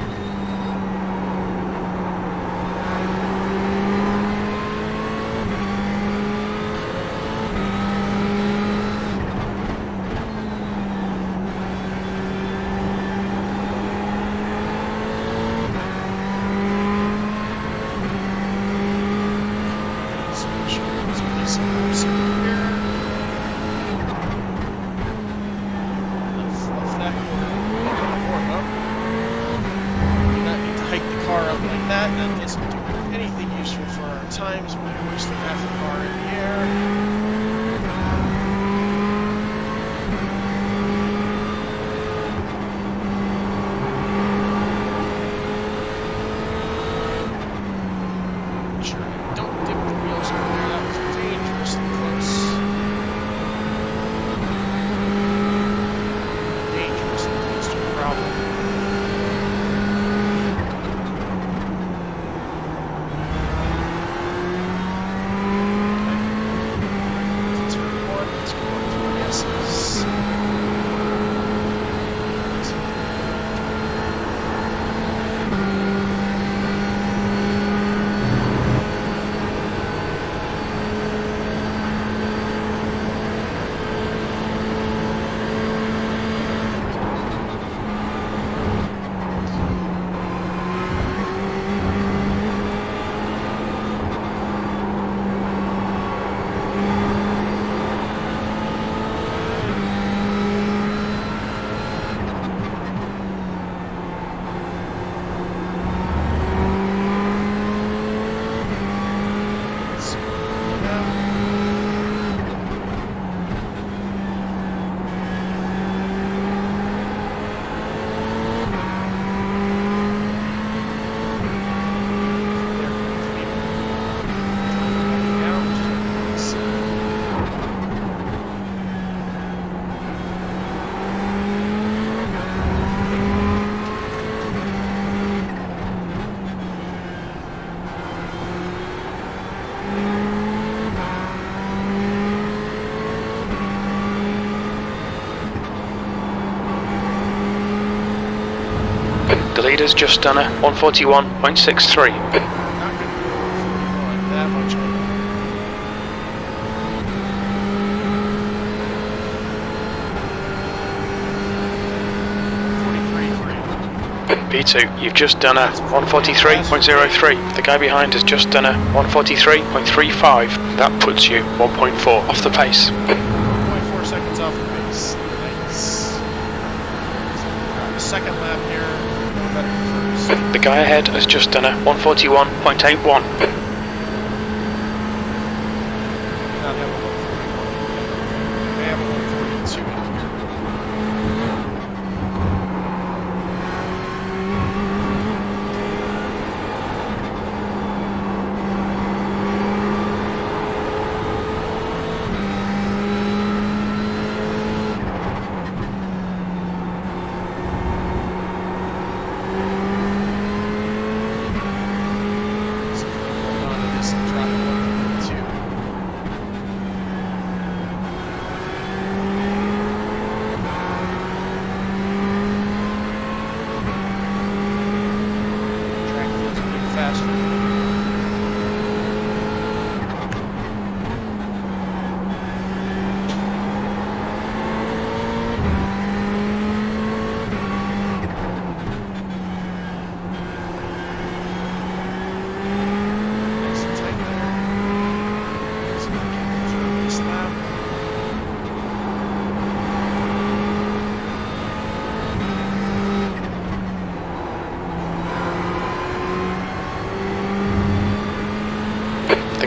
The leader's just done a 141.63. That much. P2, you've just done a 143.03. The guy behind has just done a 143.35. That puts you 1.4 off the pace. 1.4 seconds off the pace. Nice. Second lap here. Better first. The guy ahead has just done a 141.81. Not have a 141. They have a 142 in here.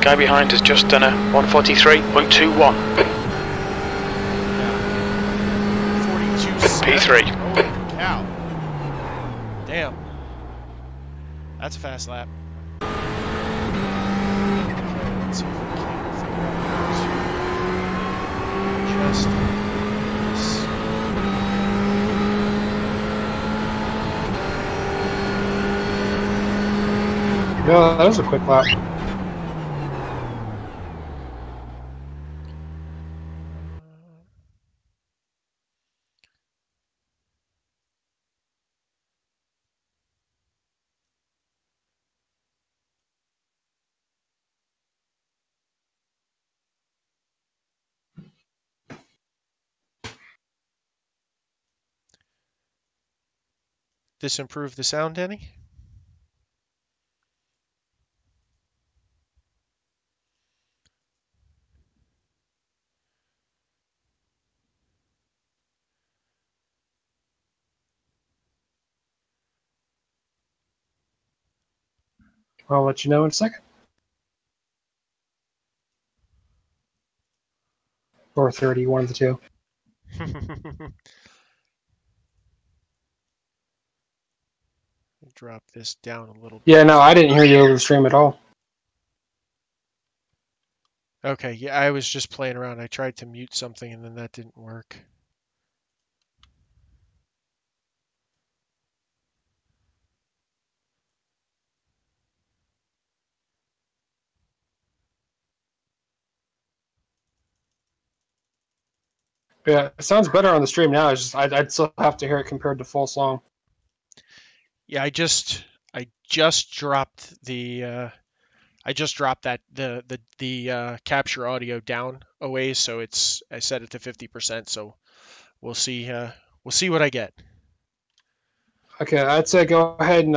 guy behind has just done a 143.21. 42 P3. Holy cow. Damn. That's a fast lap. Let's see if we can figure out how to adjust this. No, that was a quick lap. This improve the sound any? I'll let you know in a second. Or 30, one of the two. Drop this down a little bit. Yeah, no, I didn't hear you over the stream at all. Okay, yeah, I was just playing around. I tried to mute something and then that didn't work. Yeah, it sounds better on the stream now. It's just I'd still have to hear it compared to full song. Yeah, I just dropped the that the capture audio down a ways, so I set it to 50%. So we'll see what I get. Okay, I'd say go ahead and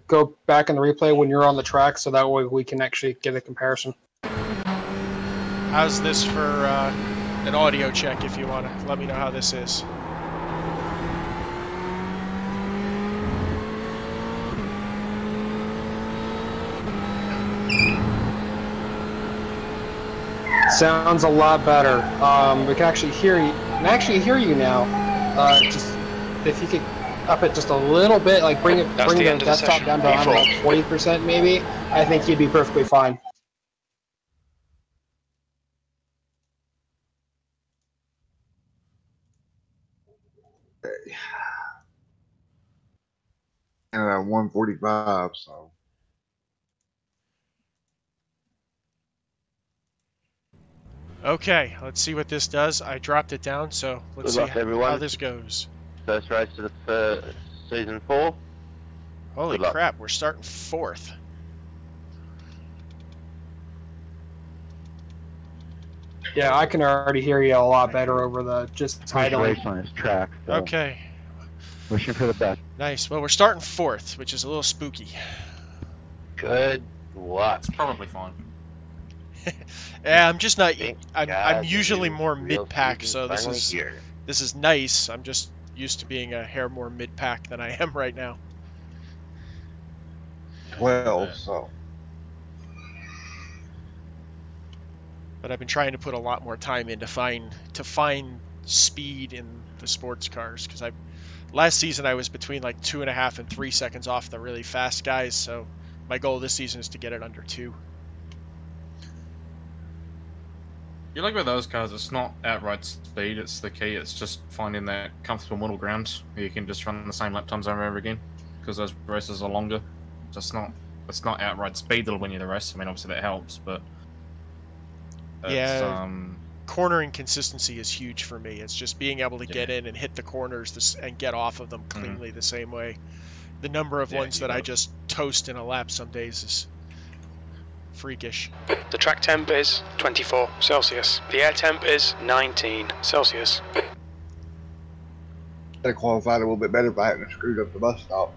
go back in the replay when you're on the track, so that way we can actually get a comparison. How's this for an audio check? If you want to let me know how this is. Sounds a lot better. We can actually hear you. Now. Just if you could up it just a little bit, like bring the desktop down to about 40% maybe. I think you'd be perfectly fine. And at 145, so. Okay, let's see what this does. I dropped it down, so let's see how this goes. First race of the season 4. Holy crap, we're starting 4th. Yeah, I can already hear you a lot better over the just title. Race on his track. So Okay. wishing for the best. Nice. Well, we're starting 4th, which is a little spooky. Good luck. It's probably fine. Yeah, I'm just not. I'm usually more mid-pack, so this is nice. I'm just used to being a hair more mid-pack than I am right now. 12, so. But I've been trying to put a lot more time in to find speed in the sports cars, because last season I was between like 2.5 and 3 seconds off the really fast guys. So my goal this season is to get it under 2. You like with those cars, it's not outright speed, it's the key, it's just finding that comfortable middle ground where you can just run the same lap times over and over again, because those races are longer. It's not outright speed that'll win you the race. I mean, obviously that helps, but yeah, cornering consistency is huge for me. It's just being able to get in and hit the corners and get off of them cleanly the same way. The number of ones that I just toast in a lap some days is freakish. The track temp is 24 Celsius. The air temp is 19 Celsius. They qualified a little bit better if I hadn't screwed up the bus stop.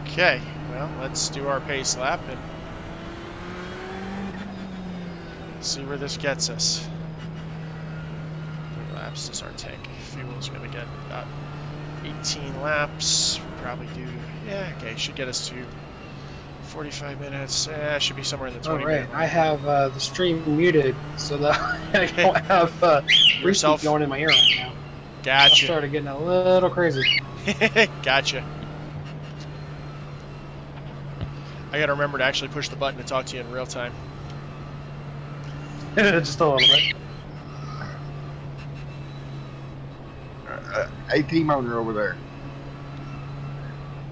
Okay, Well, let's do our pace lap and see where this gets us. How many laps does our tank fuel's gonna get? About 18 laps. We'll probably do, yeah, okay, should get us to 45 minutes. Should be somewhere in the 20 minute. I have the stream muted so that I don't have yourself going in my ear right now. Gotcha. I started getting a little crazy. Gotcha. I gotta remember to actually push the button to talk to you in real time. Just a little bit. A-team owner over there.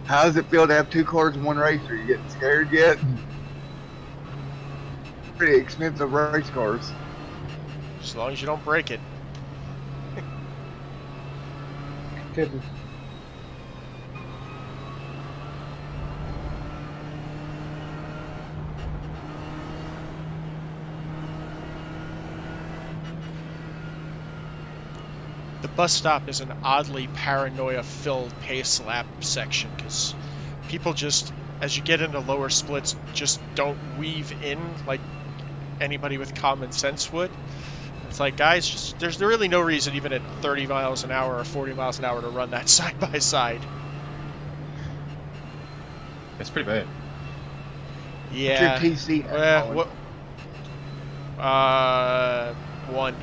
How does it feel to have 2 cars in one race? Are you getting scared yet? Pretty expensive race cars. As long as you don't break it. Good. The bus stop is an oddly paranoia-filled pace lap section because people just, as you get into lower splits, just don't weave in like anybody with common sense would. It's like, guys, just there's really no reason even at 30 miles an hour or 40 miles an hour to run that side by side. It's pretty bad. Yeah. What's your TC? What? 1.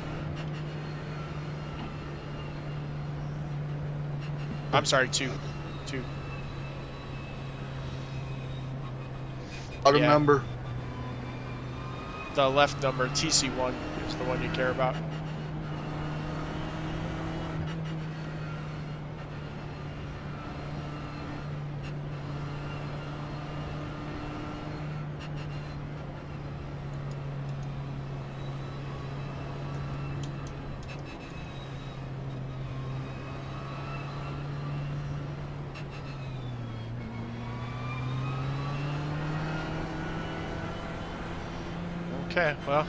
I'm sorry, 2. Bottom Yeah. number. The left number, TC1, is the one you care about. Okay, well,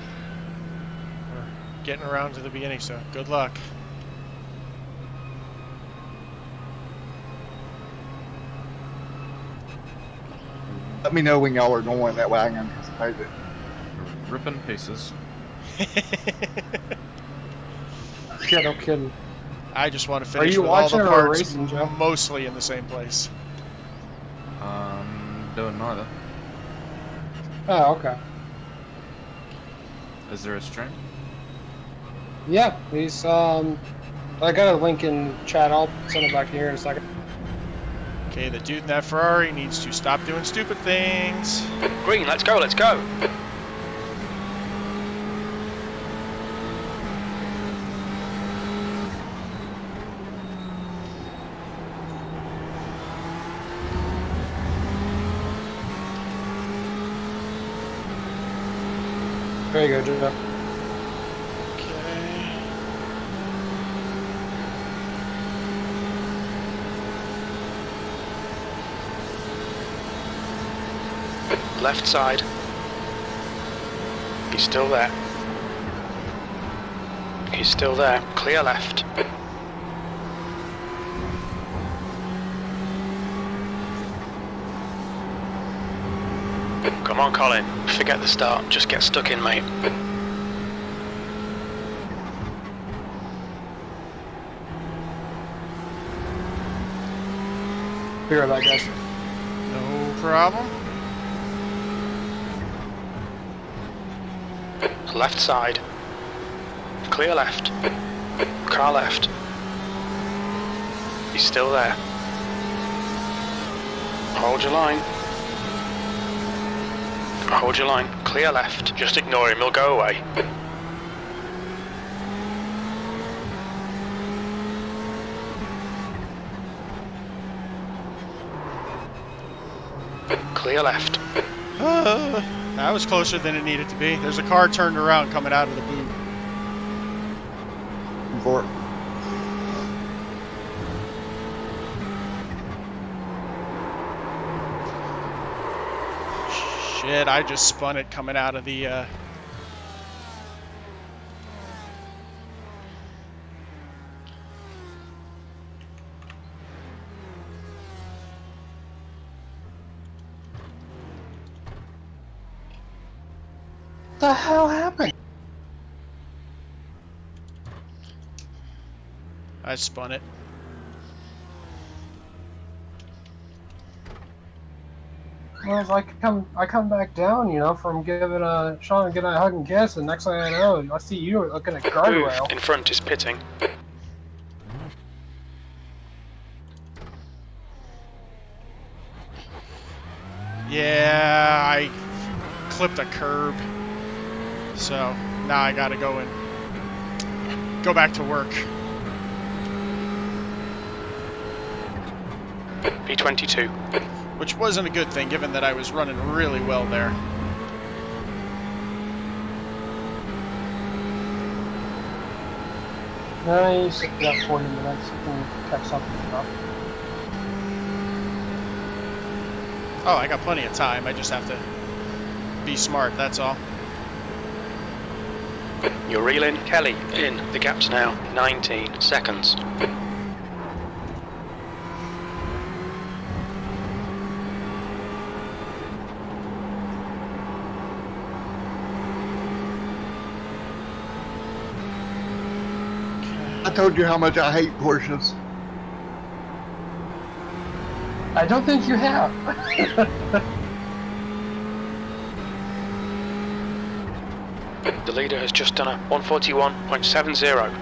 we're getting around to the beginning, so good luck. Let me know when y'all are going, that way I can anticipate it. Ripping pieces. Yeah, no kidding. I just want to Are finish you with all watching the or parts racing, Joe? mostly in the same place. Doing neither. Oh, okay. Is there a stream? Yeah, he's I got a link in chat. I'll send it back here in a second. Okay, the dude in that Ferrari needs to stop doing stupid things. Green, let's go, let's go. There you go, Joe. Okay. Left side. He's still there. He's still there. Clear left. Come on, Colin. Forget the start. Just get stuck in, mate. Be right back, guys. No problem. Left side. Clear left. Car left. He's still there. Hold your line. Hold your line. Clear left. Just ignore him, he'll go away. Clear left. That was closer than it needed to be. There's a car turned around coming out of the boot. For it. Shit, I just spun it coming out of the, the hell happened? I spun it. Well, if I come back down, you know, from giving Sean getting a hug and kiss, and next thing I know, I see you looking at guardrail. In front is pitting. Yeah, I clipped a curb. So now I gotta go and go back to work. P22. Which wasn't a good thing, given that I was running really well there. No, you still got 40 minutes. You can catch something up. Oh, I got plenty of time. I just have to be smart, that's all. You're reeling. Kelly, in. The gap's now 19 seconds. I told you how much I hate Porsches. I don't think you have. The leader has just done a 141.70.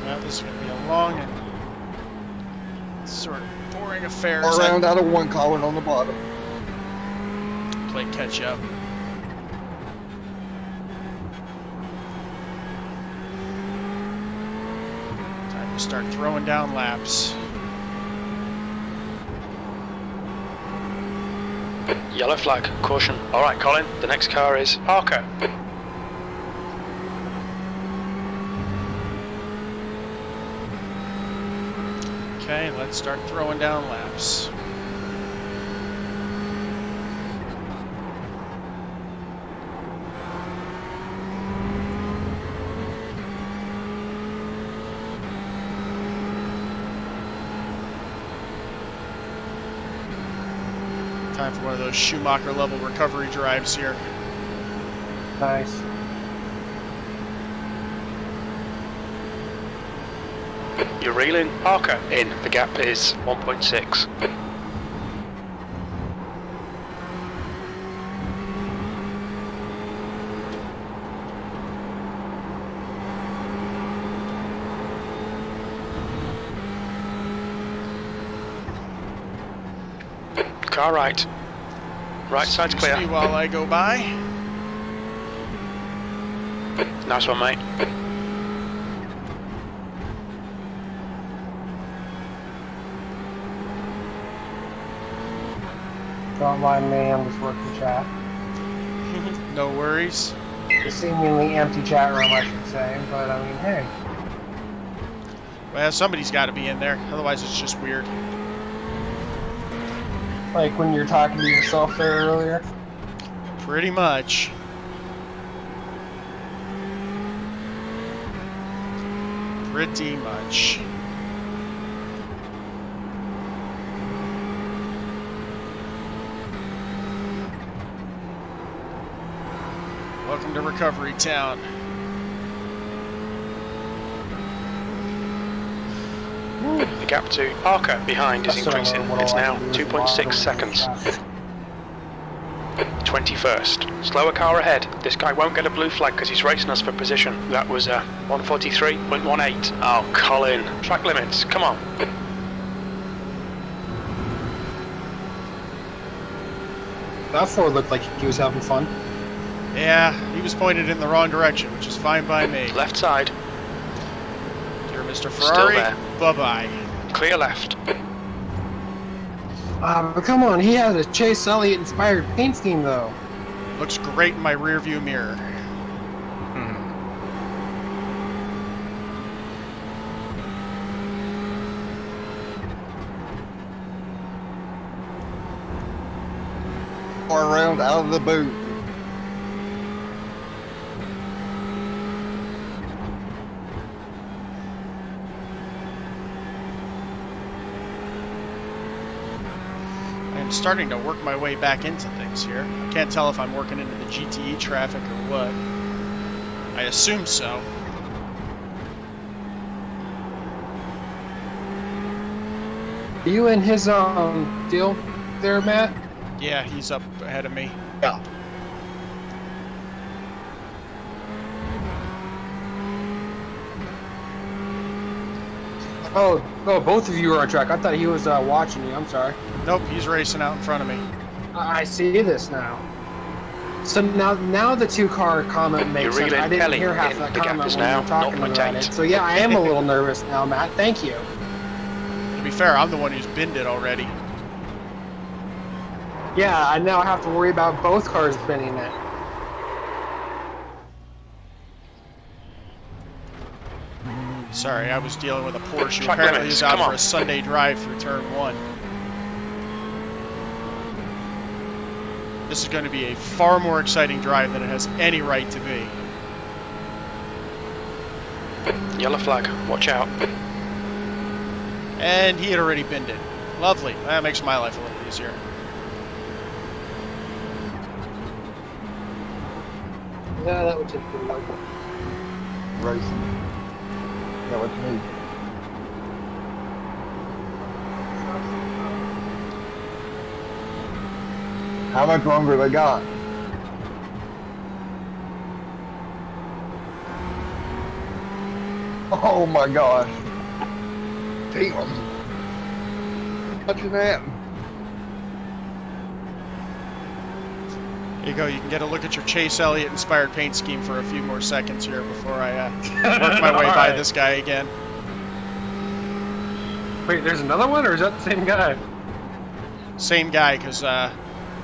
Well, this is going to be a long and sort of boring affair. Or round out of one column on the bottom. Play catch up. Time to start throwing down laps. Yellow flag. Caution. Alright, Colin. The next car is Parker. Okay, let's start throwing down laps. Time for one of those Schumacher level recovery drives here. Nice. You're reeling. Parker, in. The gap is 1.6. Car right. Right side's clear. Excuse me while I go by. Nice one, mate. Don't mind me, I'm just working chat. No worries. The seemingly empty chat room, I should say, but I mean, hey. Well, somebody's got to be in there. Otherwise, it's just weird. Like when you're talking to yourself there earlier. Pretty much. Pretty much. Welcome to Recovery Town. The gap to Parker behind is increasing. It's now 2.6 seconds. 21st. Slower car ahead. This guy won't get a blue flag because he's racing us for position. That was a 143.18. Oh, Colin. Track limits. Come on. That Ford looked like he was having fun. Yeah, he was pointed in the wrong direction, which is fine by me. Left side. Dear Mr. Ferrari, bye-bye. Clear left. But come on, he has a Chase Elliott inspired paint scheme though. Looks great in my rearview mirror. Or round out of the boot. I'm starting to work my way back into things here. I can't tell if I'm working into the GTE traffic or what. I assume so. Are you in his deal there, Matt? Yeah, he's up ahead of me. Yeah. Oh, both of you are on track. I thought he was watching you. I'm sorry. Nope, he's racing out in front of me. I see this now. So now the two-car comment makes sense. I didn't hear half that comment when you were talking about it. So yeah, I am a little nervous now, Matt. Thank you. To be fair, I'm the one who's binned it already. Yeah, I now have to worry about both cars binning it. Sorry, I was dealing with a Porsche who apparently is out for a Sunday drive through turn 1. This is going to be a far more exciting drive than it has any right to be. Yellow flag, watch out. And he had already binned it. Lovely. That makes my life a little easier. Yeah, that would take pretty long. Racing. Yeah, what's me? How much longer they got? Oh my gosh. Damn. Touching that. Here you go, you can get a look at your Chase Elliott inspired paint scheme for a few more seconds here before I work my way by this guy again. Wait, there's another one, or is that the same guy? Same guy, because I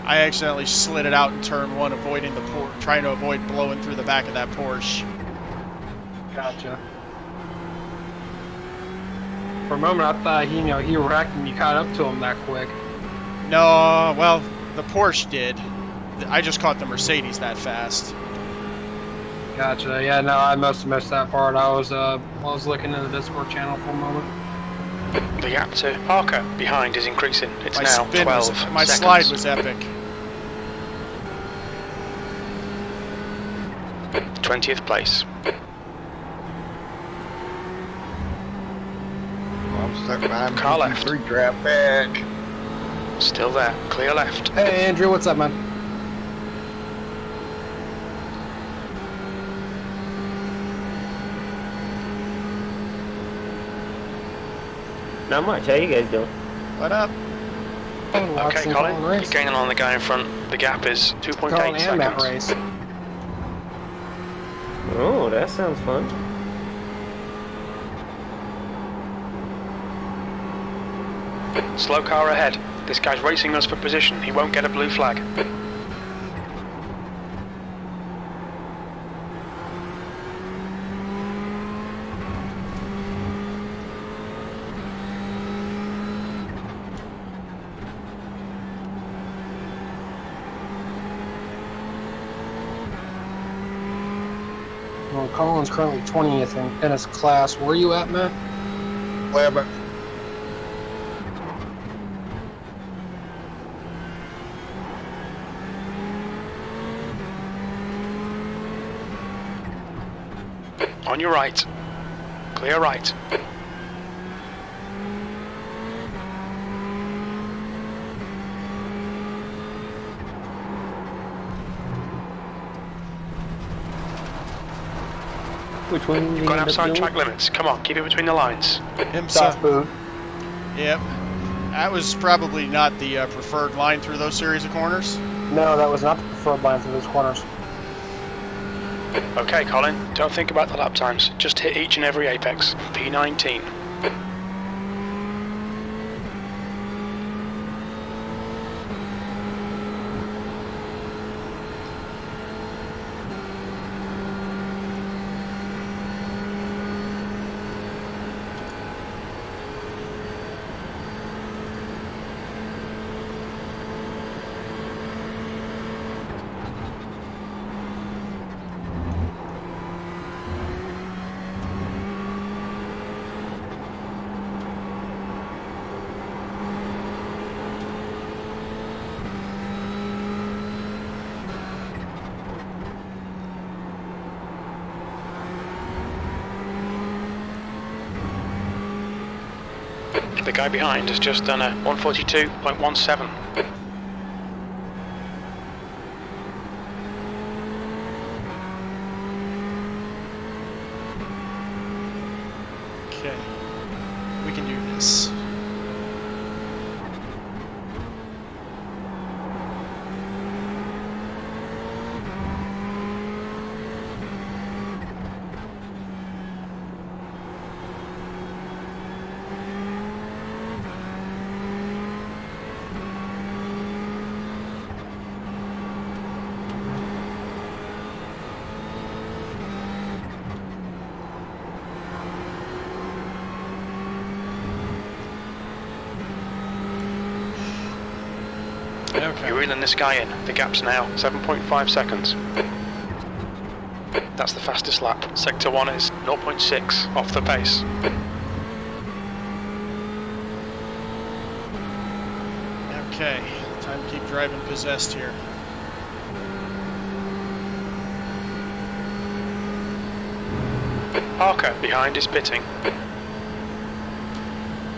accidentally slid it out in turn 1, avoiding the trying to avoid blowing through the back of that Porsche. Gotcha. For a moment, I thought he wrecked and you caught up to him that quick. No, well, the Porsche did. I just caught the Mercedes that fast. Gotcha. Yeah, no, I must have missed that part. I was looking in the Discord channel for a moment. The gap to Parker behind is increasing. It's My now spin 12 was, my seconds. slide was epic. 20th place. I'm stuck behind Car left. 3 traffic. Still there. Clear left. Hey, Andrew, what's up, man? Not much. How you guys doing? What up? Okay, Colin, you're gaining on the guy in front. The gap is 2.8 Colin and Matt seconds. race. Oh, that sounds fun. Slow car ahead. This guy's racing us for position. He won't get a blue flag. Well, Colin's currently 20th in his class. Where are you at, Matt? 11. On your right. Clear right. Which one? You've gone outside track limits. Come on, keep it between the lines. IMSA. Yep. That was probably not the preferred line through those series of corners. No, that was not the preferred line through those corners. Okay, Colin, don't think about the lap times. Just hit each and every apex. P19. The guy behind has just done a 142.17. Okay, we can do this. Okay. You're reeling this guy in. The gap's now 7.5 seconds. That's the fastest lap. Sector 1 is 0.6 off the pace. Okay, time to keep driving possessed here. Parker behind is pitting.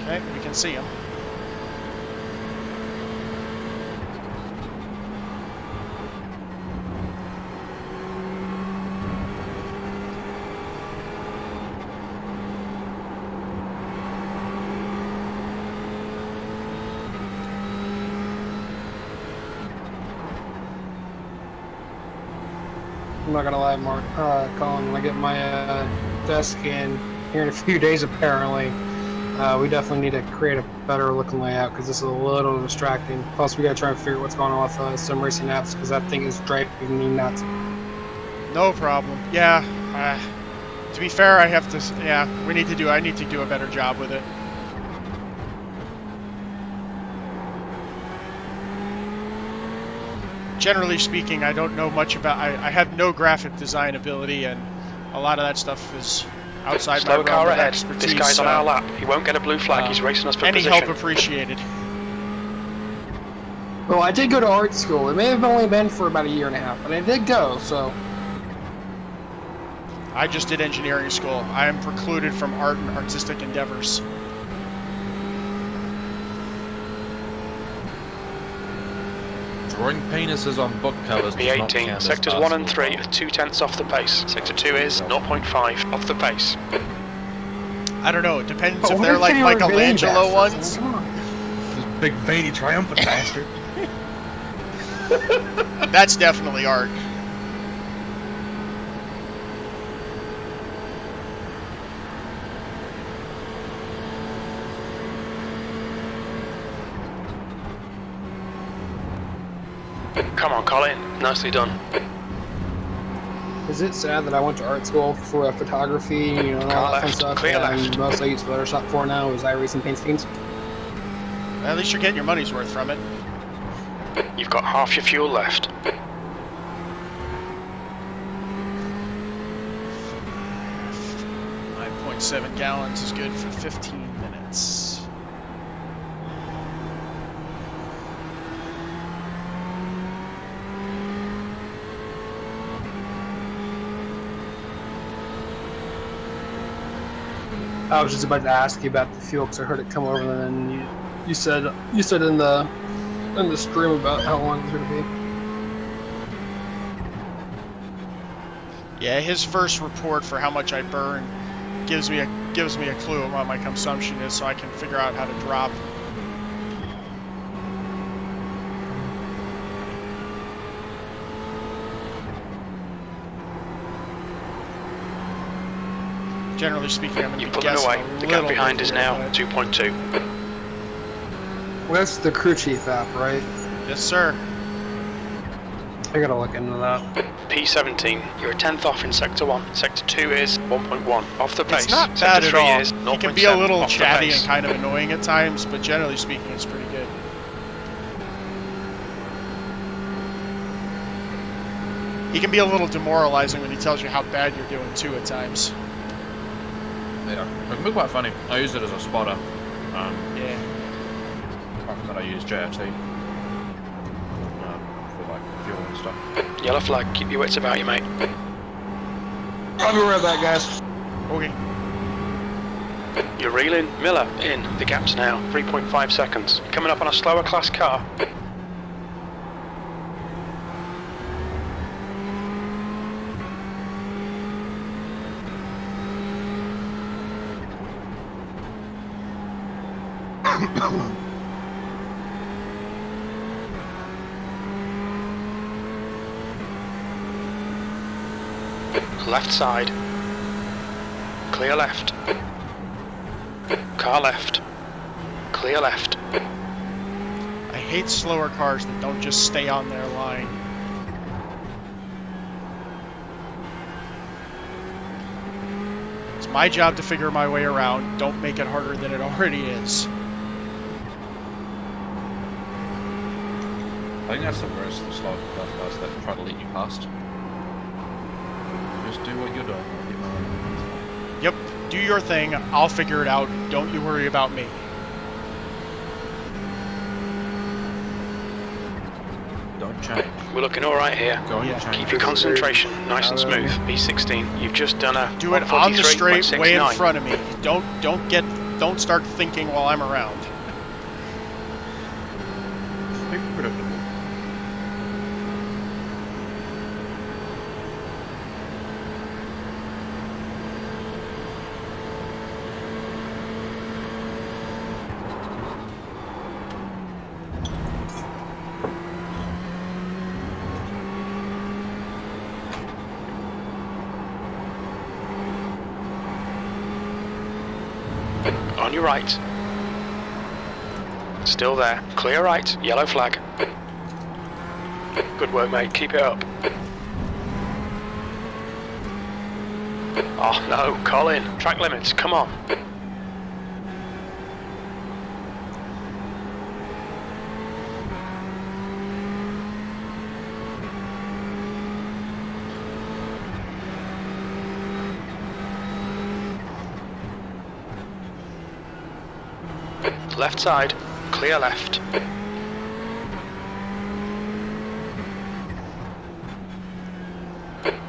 Okay, we can see him. I'm not gonna lie, Mark, Colin, when I get my desk in here in a few days, apparently, we definitely need to create a better looking layout because this is a little distracting. Plus, we gotta try and figure out what's going on with some racing apps because that thing is driving me nuts. No problem. Yeah, to be fair, I have to. Yeah, I need to do a better job with it. Generally speaking, I don't know much about. I have no graphic design ability, and a lot of that stuff is outside my Slower realm car of ahead. expertise. This guy's on our lap. He won't get a blue flag. He's racing us for any position. help appreciated. Well, I did go to art school. It may have only been for about a year and a half, but I did go, so... I just did engineering school. I am precluded from art and artistic endeavors. Drawing penises on book covers. B18, sectors 1 and 3 are 0.2 off the pace. Sector 2 is 0.5 off the pace. I don't know, it depends if they're like Michelangelo ones. This big veiny triumphant bastard. That's definitely art. Come on, Colin. Nicely done. Is it sad that I went to art school for photography, you know, and all that fun stuff, clear left. and most I use Photoshop for now is iRacing paint schemes? At least you're getting your money's worth from it. You've got half your fuel left. 9.7 gallons is good for 15 minutes. I was just about to ask you about the fuel because I heard it come over, and then you said in the stream about how long it's going to be. Yeah, his first report for how much I burn gives me a clue on what my consumption is, so I can figure out how to drop. Generally speaking, I'm going to be guessing away. The gap behind is now but... 2.2. Well, that's the crew chief app, right? Yes, sir. I gotta look into that. P17, you're a 10th off in Sector 1. Sector 2 is 1.1 off the pace. It's not bad Sector at 3 all. is He can be a little off the chatty pace. and kind of annoying at times, but generally speaking, it's pretty good. He can be a little demoralizing when he tells you how bad you're doing too at times. Yeah, it can be quite funny. I use it as a spotter. Yeah. Apart from that, I use JRT for like fuel and stuff. Yellow flag, keep your wits about you, mate. I'll be right back, guys. Okay. You're reeling. Miller in. The gap's now 3.5 seconds. Coming up on a slower class car. Left side. Clear left. Car left. Clear left. I hate slower cars that don't just stay on their line. It's my job to figure my way around. Don't make it harder than it already is. I think that's the worst of the slow cars that try to lead you past. Just do what you're doing. Yep, do your thing. I'll figure it out. Don't you worry about me. Don't change. We're looking alright here. Go on, change. Keep your concentration nice and smooth. B16, you've just done a Do it on the straight way in 143.69. front of me. Don't start thinking while I'm around. Be predictable. On your right. Still there. Clear right. Yellow flag. Good work, mate. Keep it up. Oh, no. Colin. Track limits. Come on. Left side, clear left.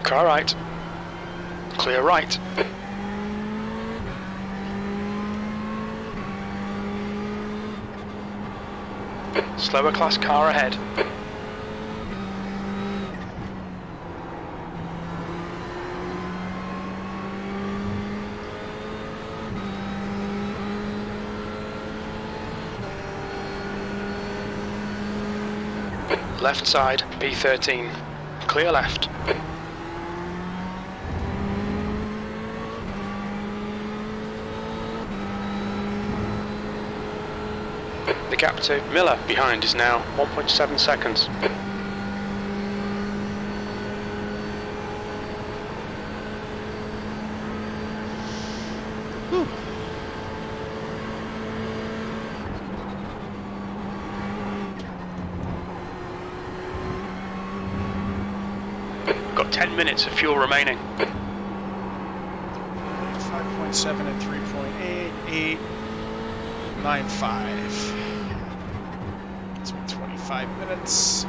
Car right, clear right. Slower class car ahead. Left side, B13. Clear left. The gap to Miller behind is now 1.7 seconds. Got 10 minutes of fuel remaining. 5.7 and 3.8, 8.95. It's been 25 minutes.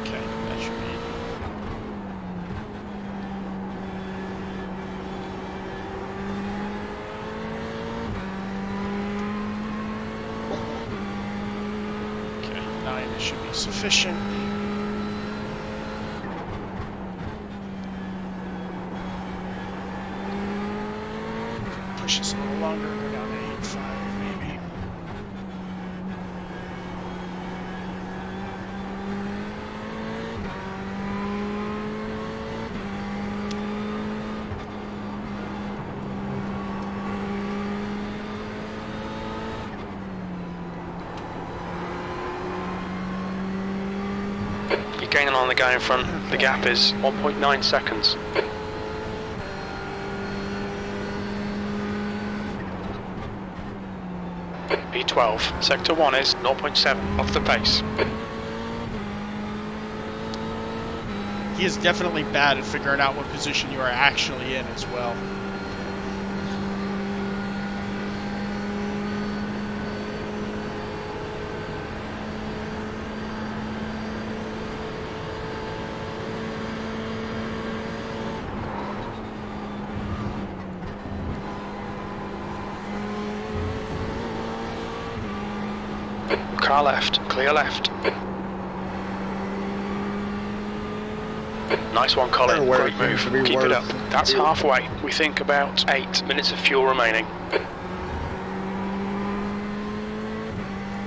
Okay, that should be. Okay, 9 should be sufficient. Push this a little longer, go down to 8.5 maybe. You're gaining on the guy in front. The gap is 1.9 seconds. B12, sector 1 is 0.7 off the pace. He is definitely bad at figuring out what position you are actually in as well. Car left, clear left. Nice one, Colin. Great move. Keep it up. That's halfway. We think about 8 minutes of fuel remaining.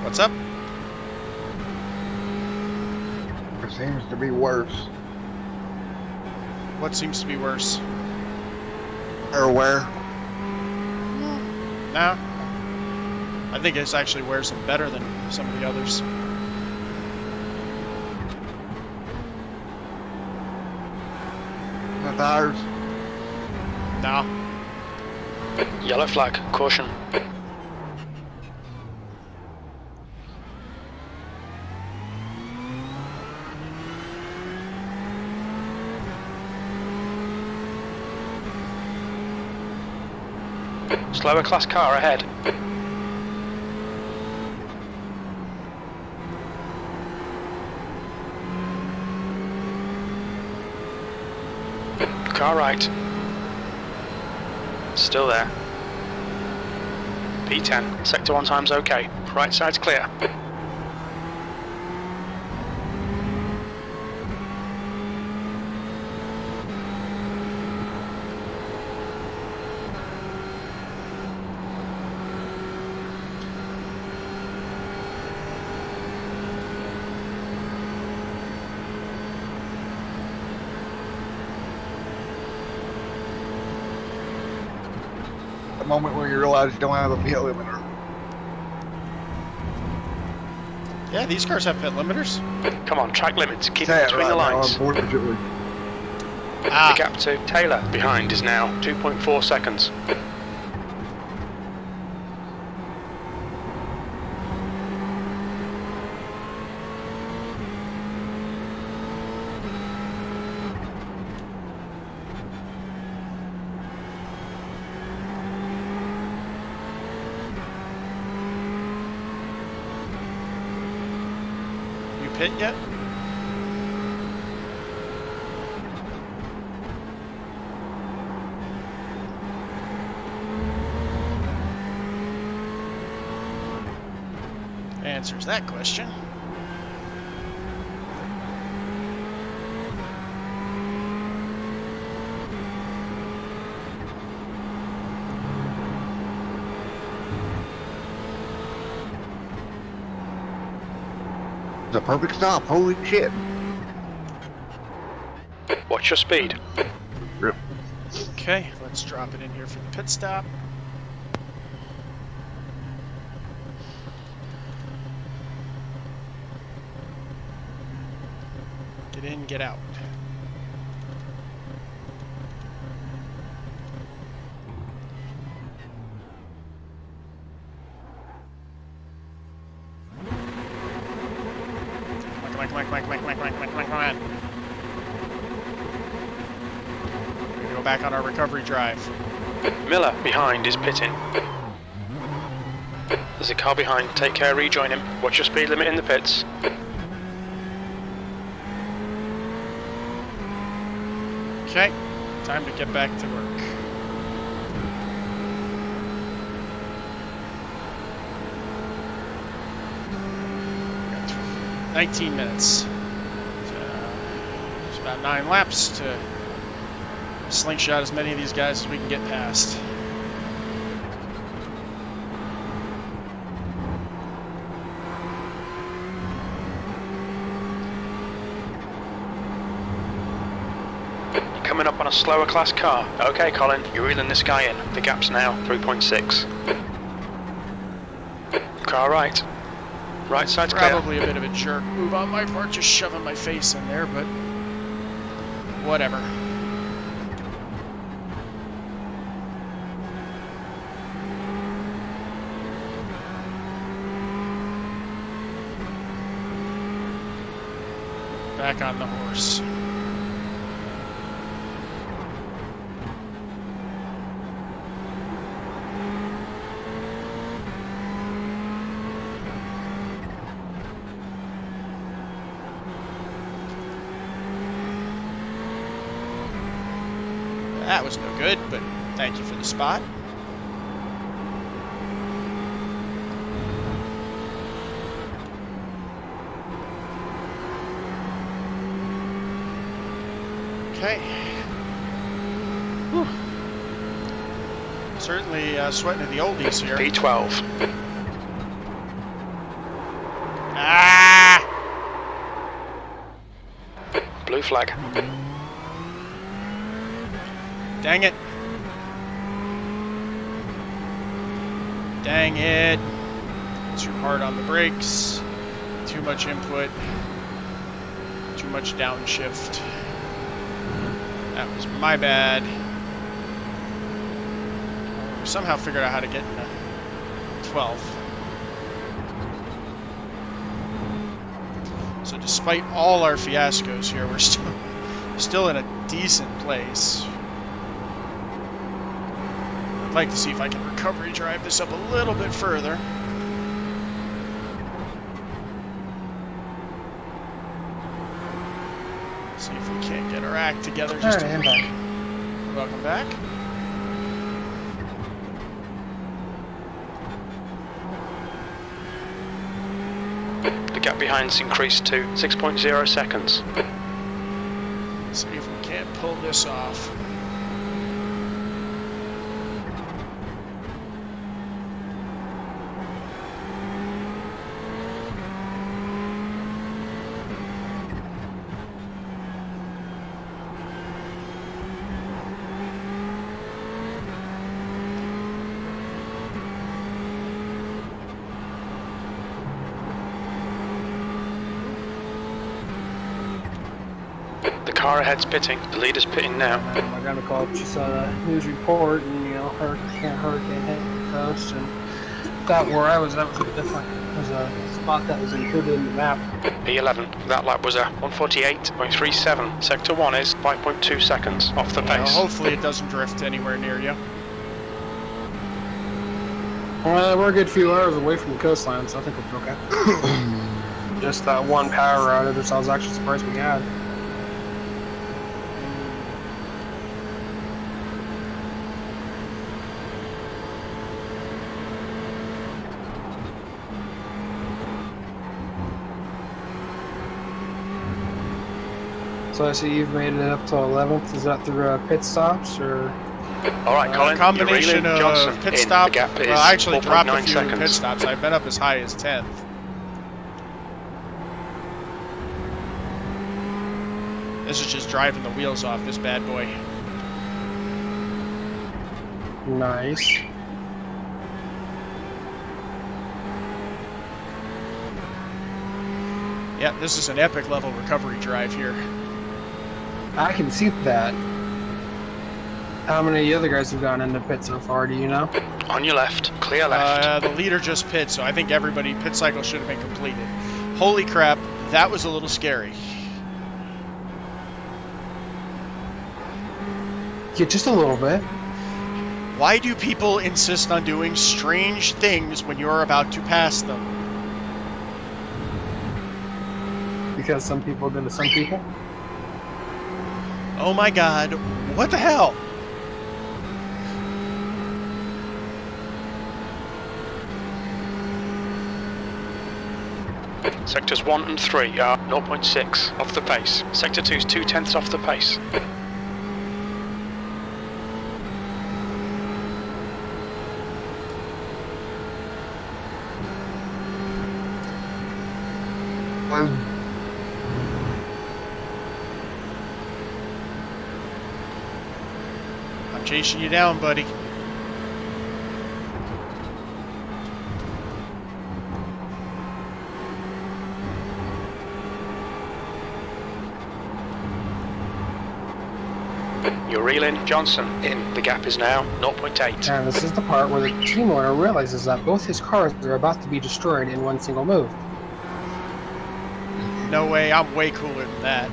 What's up? It seems to be worse. What seems to be worse? Or where? Nah. I think it's actually wears them better than some of the others. The tires? No. Yellow flag. Caution. Slower class car ahead. Car right. Still there. P10. Sector 1 time's okay. Right side's clear. The moment when you realize you don't have a pit limiter. Yeah, these cars have pit limiters. Come on, track limits. Keep Say it it between right the now, lines. unfortunately. The gap to Taylor behind is now 2.4 seconds. You pit yet? Answers that question. It's a perfect stop. Holy shit. Watch your speed. Rip. Okay, let's drop it in here for the pit stop. Get in, get out. Come on. We're gonna go back on our recovery drive. Miller behind is pitting. There's a car behind. Take care, rejoin him. Watch your speed limit in the pits. Okay, time to get back to work. Got 19 minutes. It's about 9 laps to slingshot as many of these guys as we can get past. Coming up on a slower class car. Okay, Colin, you're reeling this guy in. The gap's now 3.6. Car right. Right side's clear. Probably a bit of a jerk move on my part, just shoving my face in there, but whatever. Back on the horse. That was no good, but thank you for the spot. Okay. Whew. Certainly sweating the oldies here. P12. Ah! Blue flag. Dang it. Dang it. Too hard on the brakes. Too much input. Too much downshift. That was my bad. Somehow figured out how to get into 12th. So despite all our fiascos here, we're still in a decent place. I'd like to see if I can recovery drive this up a little bit further. See if we can't get our act together. Just Alright, I'm back. Welcome back. The gap behind's increased to 6.0 seconds. See if we can't pull this off. The car ahead's pitting. The leader's pitting now. My grandma called. She saw the news report, and hurricane hit the coast, and that where I was. That was a different. It was a spot that was included in the map. P11. That lap was a 148.37. Sector 1 is 5.2 seconds off the pace. Hopefully it doesn't drift anywhere near you. Well, we're a good few hours away from the coastline, so I think we'll be okay. Just that one power outage, which I was actually surprised we had. So I see you've made it up to 11th. Is that through pit stops or? All right, Colin. Combination you're of pit stop. The gap is well, I actually dropped a 4.9 few seconds. pit stops. I've been up as high as 10th. This is just driving the wheels off this bad boy. Nice. Yeah, this is an epic level recovery drive here. I can see that. How many other guys have gone into pit so far, do you know? On your left, clear left. The leader just pit, so I think everybody pit cycle should have been completed. Holy crap, that was a little scary. Yeah, just a little bit. Why do people insist on doing strange things when you're about to pass them? Because some people do to some people. Oh my god, what the hell? Sectors 1 and 3 are 0.6 off the pace. Sector 2 is 0.2 off the pace. I'm chasing you down, buddy. You're reeling. Johnson in. The gap is now 0.8. And this is the part where the team owner realizes that both his cars are about to be destroyed in one single move. No way, I'm way cooler than that.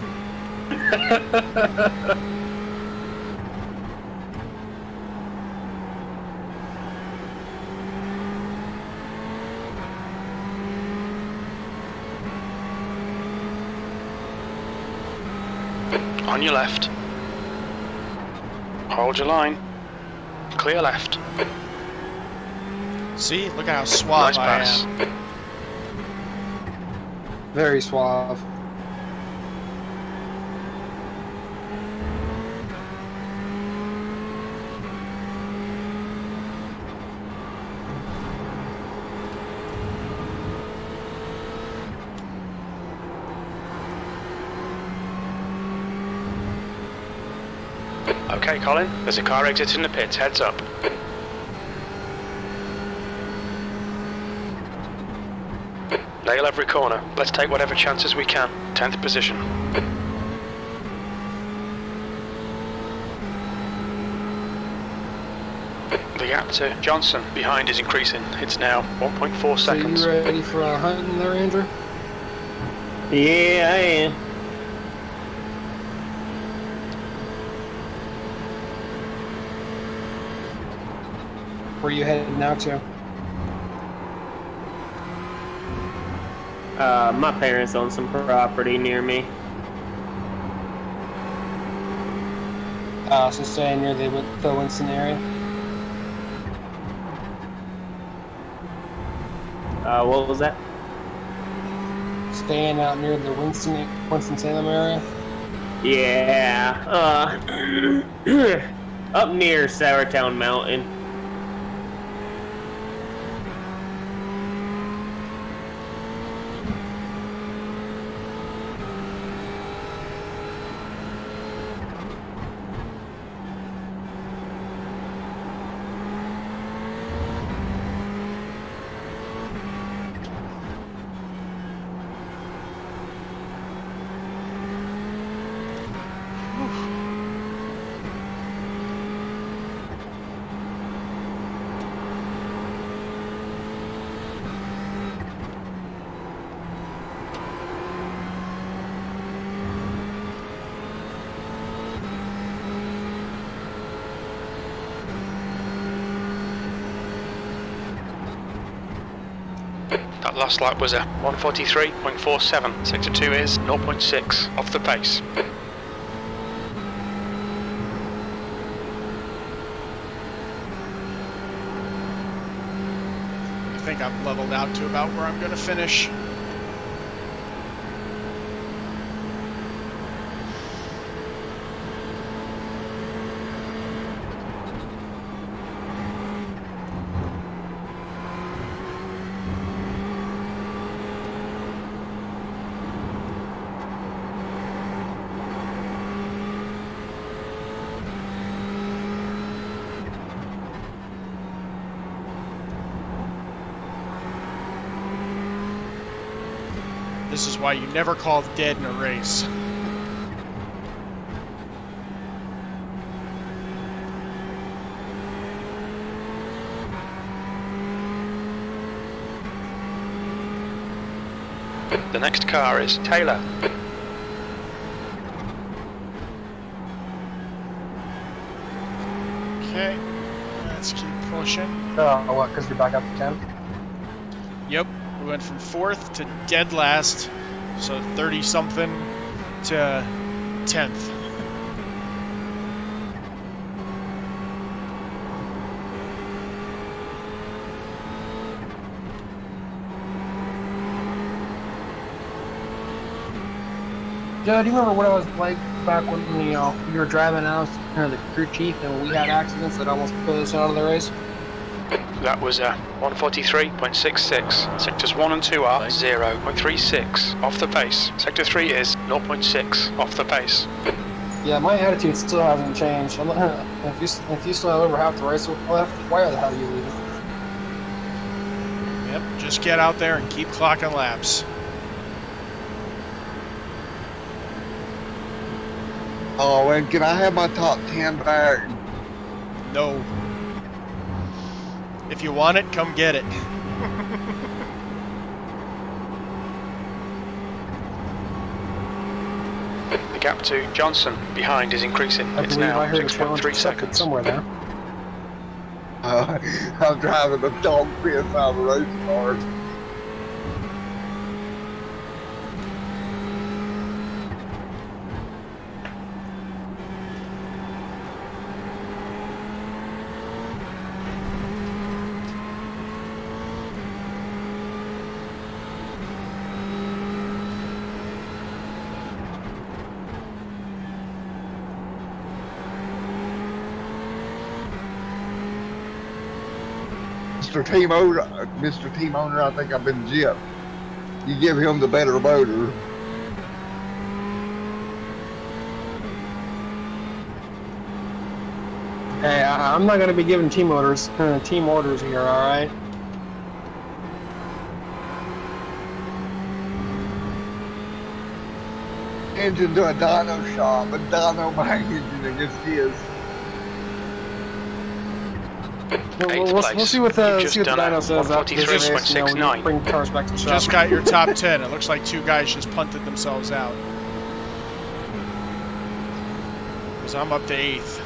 On your left. Hold your line. Clear left. See, look at how suave Nice I pass. am. Very suave. Okay, Colin, there's a car exiting the pits, heads up. Nail every corner. Let's take whatever chances we can. 10th position. The gap to Johnson behind is increasing. It's now 1.4 seconds. So you ready for a hunting there, Andrew? Yeah, I am. Where are you headed now to? My parents own some property near me. So staying near the Winston area? What was that? Staying out near the Winston-Salem area? Yeah, up near Sourtown Mountain. That last lap was a 1:43.47. Sector 2 is 0.6 off the pace. I think I've leveled out to about where I'm going to finish. This is why you never call dead in a race. The next car is Taylor. Okay, let's keep pushing. Oh, what, because you're back up to 10? Yep, we went from 4th to dead last, so 30-something to 10th. Joe, do you remember what it was like back when you were driving out, the crew chief, and we had accidents that almost put us out of the race? That was a 1:43.66. Sectors 1 and 2 are 0.36 off the pace. Sector 3 is 0.6 off the pace. Yeah, my attitude still hasn't changed. If you still have over half the race left, why the hell are you leaving? Yep, just get out there and keep clocking laps. Oh, and can I have my top 10 back? No. If you want it, come get it. The gap to Johnson behind is increasing. It's now 6.3 seconds. Somewhere there. I'm driving a dog piss out of the race car. Mr. Team Owner, I think I've been gypped. You give him the better motor. Hey, I'm not going to be giving team orders here, alright? Engine to a dyno shop, but dyno my engine against his. We'll see what the dyno says after this race. 143.69. Bring cars back to the shop. Just got your top 10. It looks like 2 guys just punted themselves out. Because I'm up to 8th.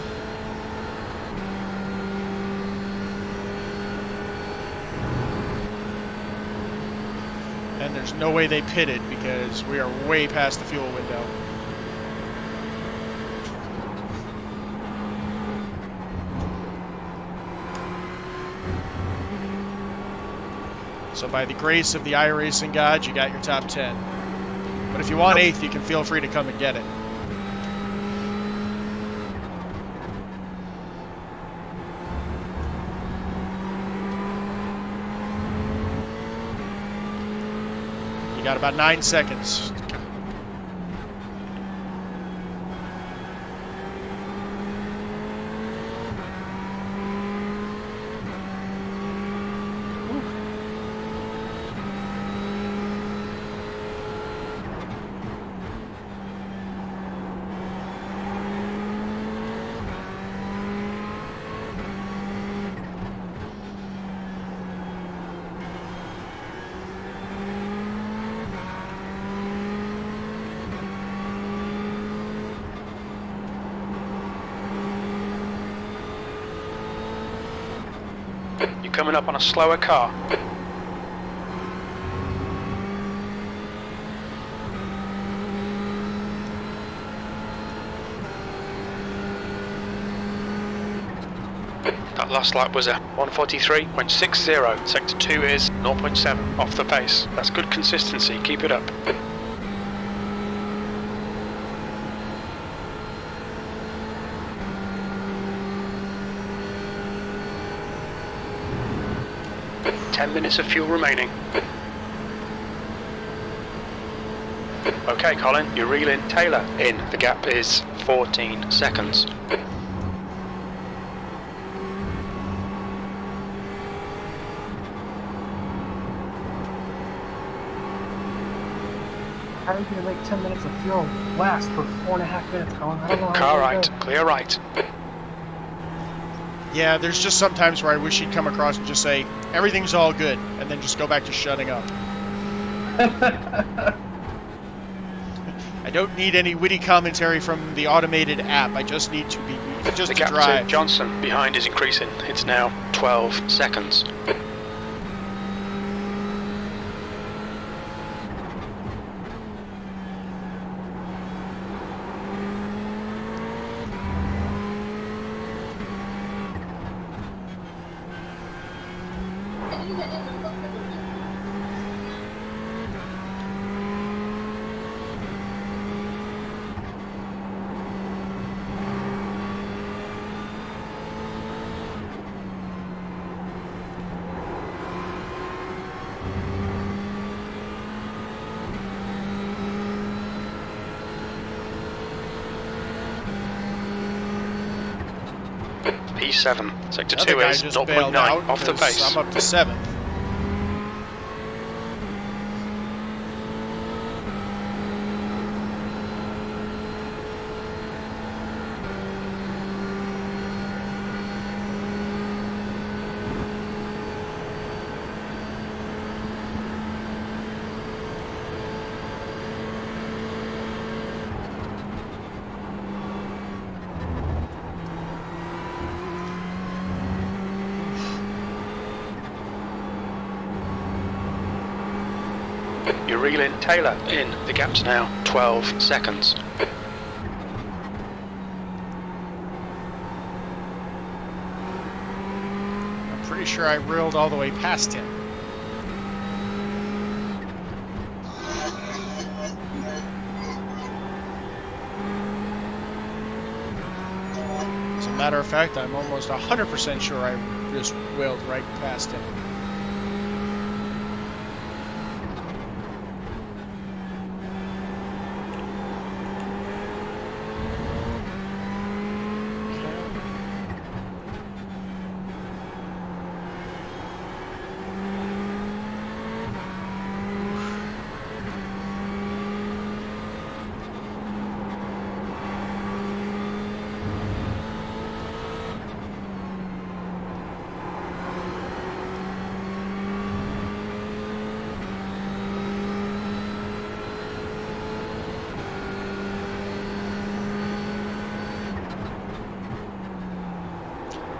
And there's no way they pitted because we are way past the fuel window. So by the grace of the iRacing gods, you got your top 10. But if you want 8th, you can feel free to come and get it. You got about 9 seconds. You're coming up on a slower car. That last lap was a 143.60. Sector 2 is 0.7 off the pace. That's good consistency. Keep it up. Ten minutes of fuel remaining. Okay, Colin, you're reeling Taylor in. The gap is 14 seconds. How are you going to make 10 minutes of fuel last for 4.5 minutes, Colin? I don't know how Car you're right, gonna clear right. Yeah, there's just sometimes where I wish he'd come across and just say, everything's all good, and then just go back to shutting up. I don't need any witty commentary from the automated app. I just need to be just The to gap drive. to Johnson behind is increasing. It's now 12 seconds. P7. Sector Another 2 guy is just 0.9 bailed out off the 'cause pace. I'm up to 7th. You're reeling Taylor in. The gap's now 12 seconds. I'm pretty sure I reeled all the way past him. As a matter of fact, I'm almost 100% sure I just wheeled right past him.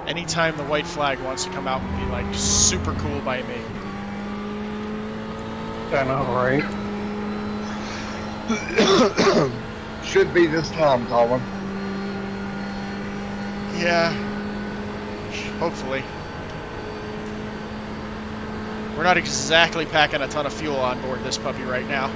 Anytime the white flag wants to come out would be like super cool by me. I know, right? Should be this time, Colin. Yeah. Hopefully. We're not exactly packing a ton of fuel on board this puppy right now.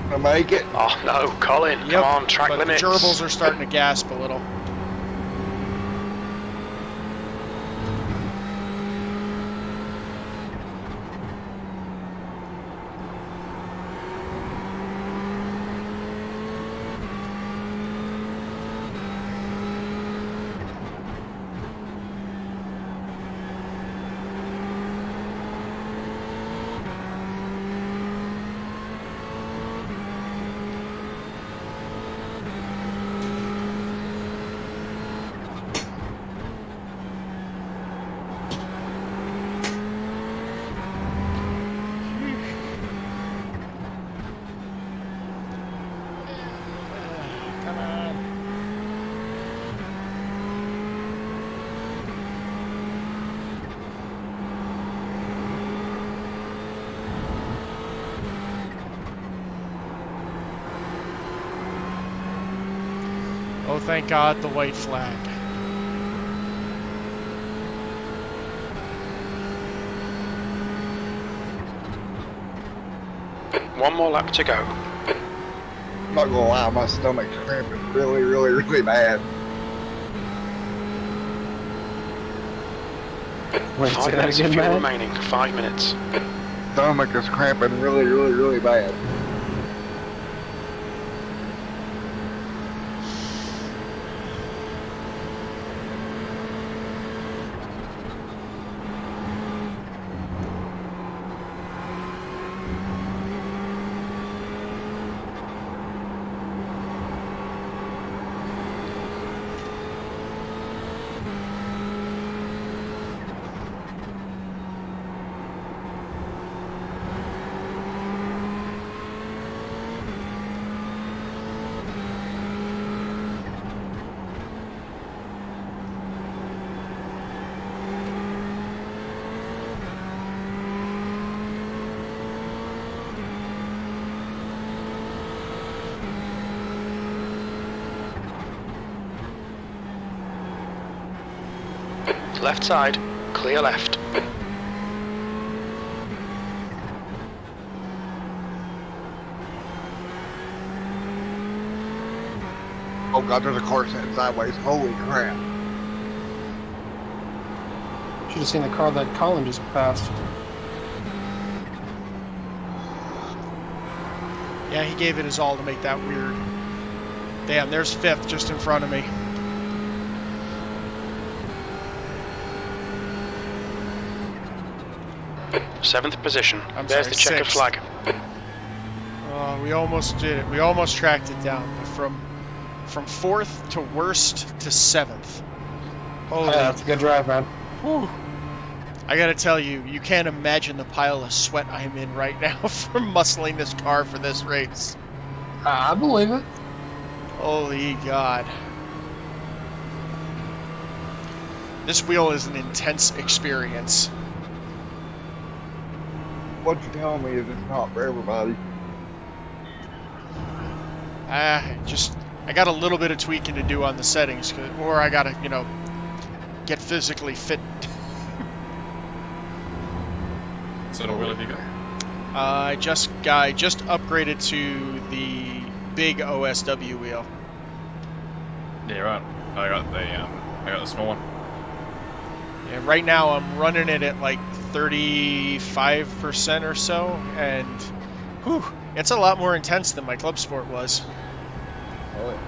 Gonna make it. Oh no, Colin, come on, track but limits. The gerbils are starting to gasp a little. Oh, thank God, the white flag. One more lap to go. I'm not gonna lie, my stomach's cramping really bad. Wait, 5 say that minutes of again, fuel man? remaining. 5 minutes. Stomach is cramping really bad. Left side, clear left. Oh God, there's a car sitting sideways. Holy crap. Should have seen the car that Colin just passed. Yeah, he gave it his all to make that weird. Damn, there's fifth just in front of me. Seventh position. I'm There's sorry, the checkered sixth. flag. Oh, we almost did it. We almost tracked it down. But from fourth to worst to seventh. Oh, Holy, yeah, that's a good drive, man. whew. I gotta tell you, you can't imagine the pile of sweat I'm in right now from muscling this car for this race. I believe it. Holy God. This wheel is an intense experience. What you're telling me is it's not for everybody. I got a little bit of tweaking to do on the settings, or I gotta, you know, get physically fit. So what wheel have you got? I just upgraded to the big OSW wheel. Yeah, right. I got the small one. Yeah, right now I'm running it at like 35% or so, and whew, it's a lot more intense than my Club Sport was. Oh.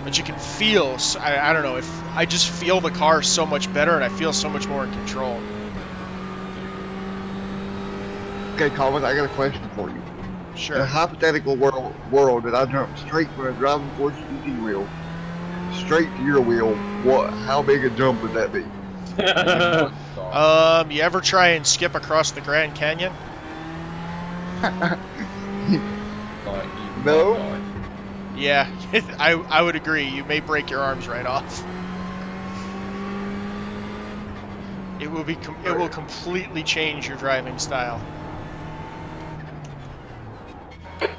But you can feel, I don't know, if I just feel the car so much better and I feel so much more in control. Okay, Colin, I got a question for you. In a Sure. hypothetical world that I jump straight from a driving force GT wheel straight to your wheel, how big a jump would that be? You ever try and skip across the Grand Canyon? Like, you No. Yeah, I would agree. You may break your arms right off. It will completely change your driving style.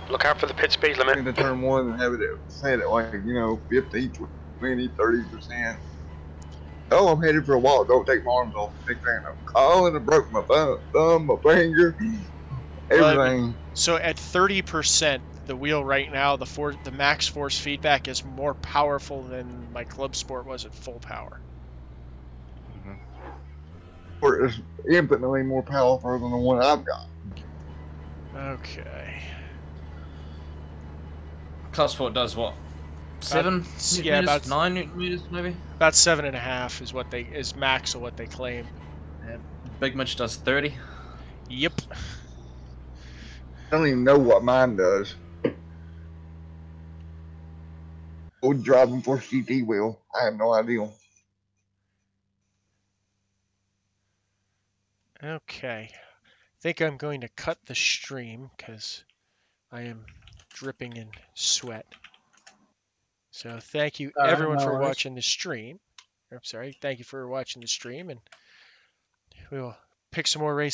Look out for the pit speed limit. Into turn one and have it set at like, 15, 20, 30%. Oh, I'm headed for a wall. Don't take my arms off. Next thing I'm calling and broke my thumb, my finger, everything. So at 30%, the wheel right now, the max force feedback is more powerful than my Club Sport was at full power. Or it's infinitely more powerful than the one I've got. Okay. Club Sport does what? 7 yeah, meters? about 9 Newton meters, maybe? About 7.5 is max of what they claim. Yeah, Big Mitch does 30. Yep. I don't even know what mine does. Old driving for GT wheel. I have no idea. Okay. I think I'm going to cut the stream because I am dripping in sweat. So thank you everyone for watching the stream. I'm sorry. Thank you for watching the stream, and we will pick some more races.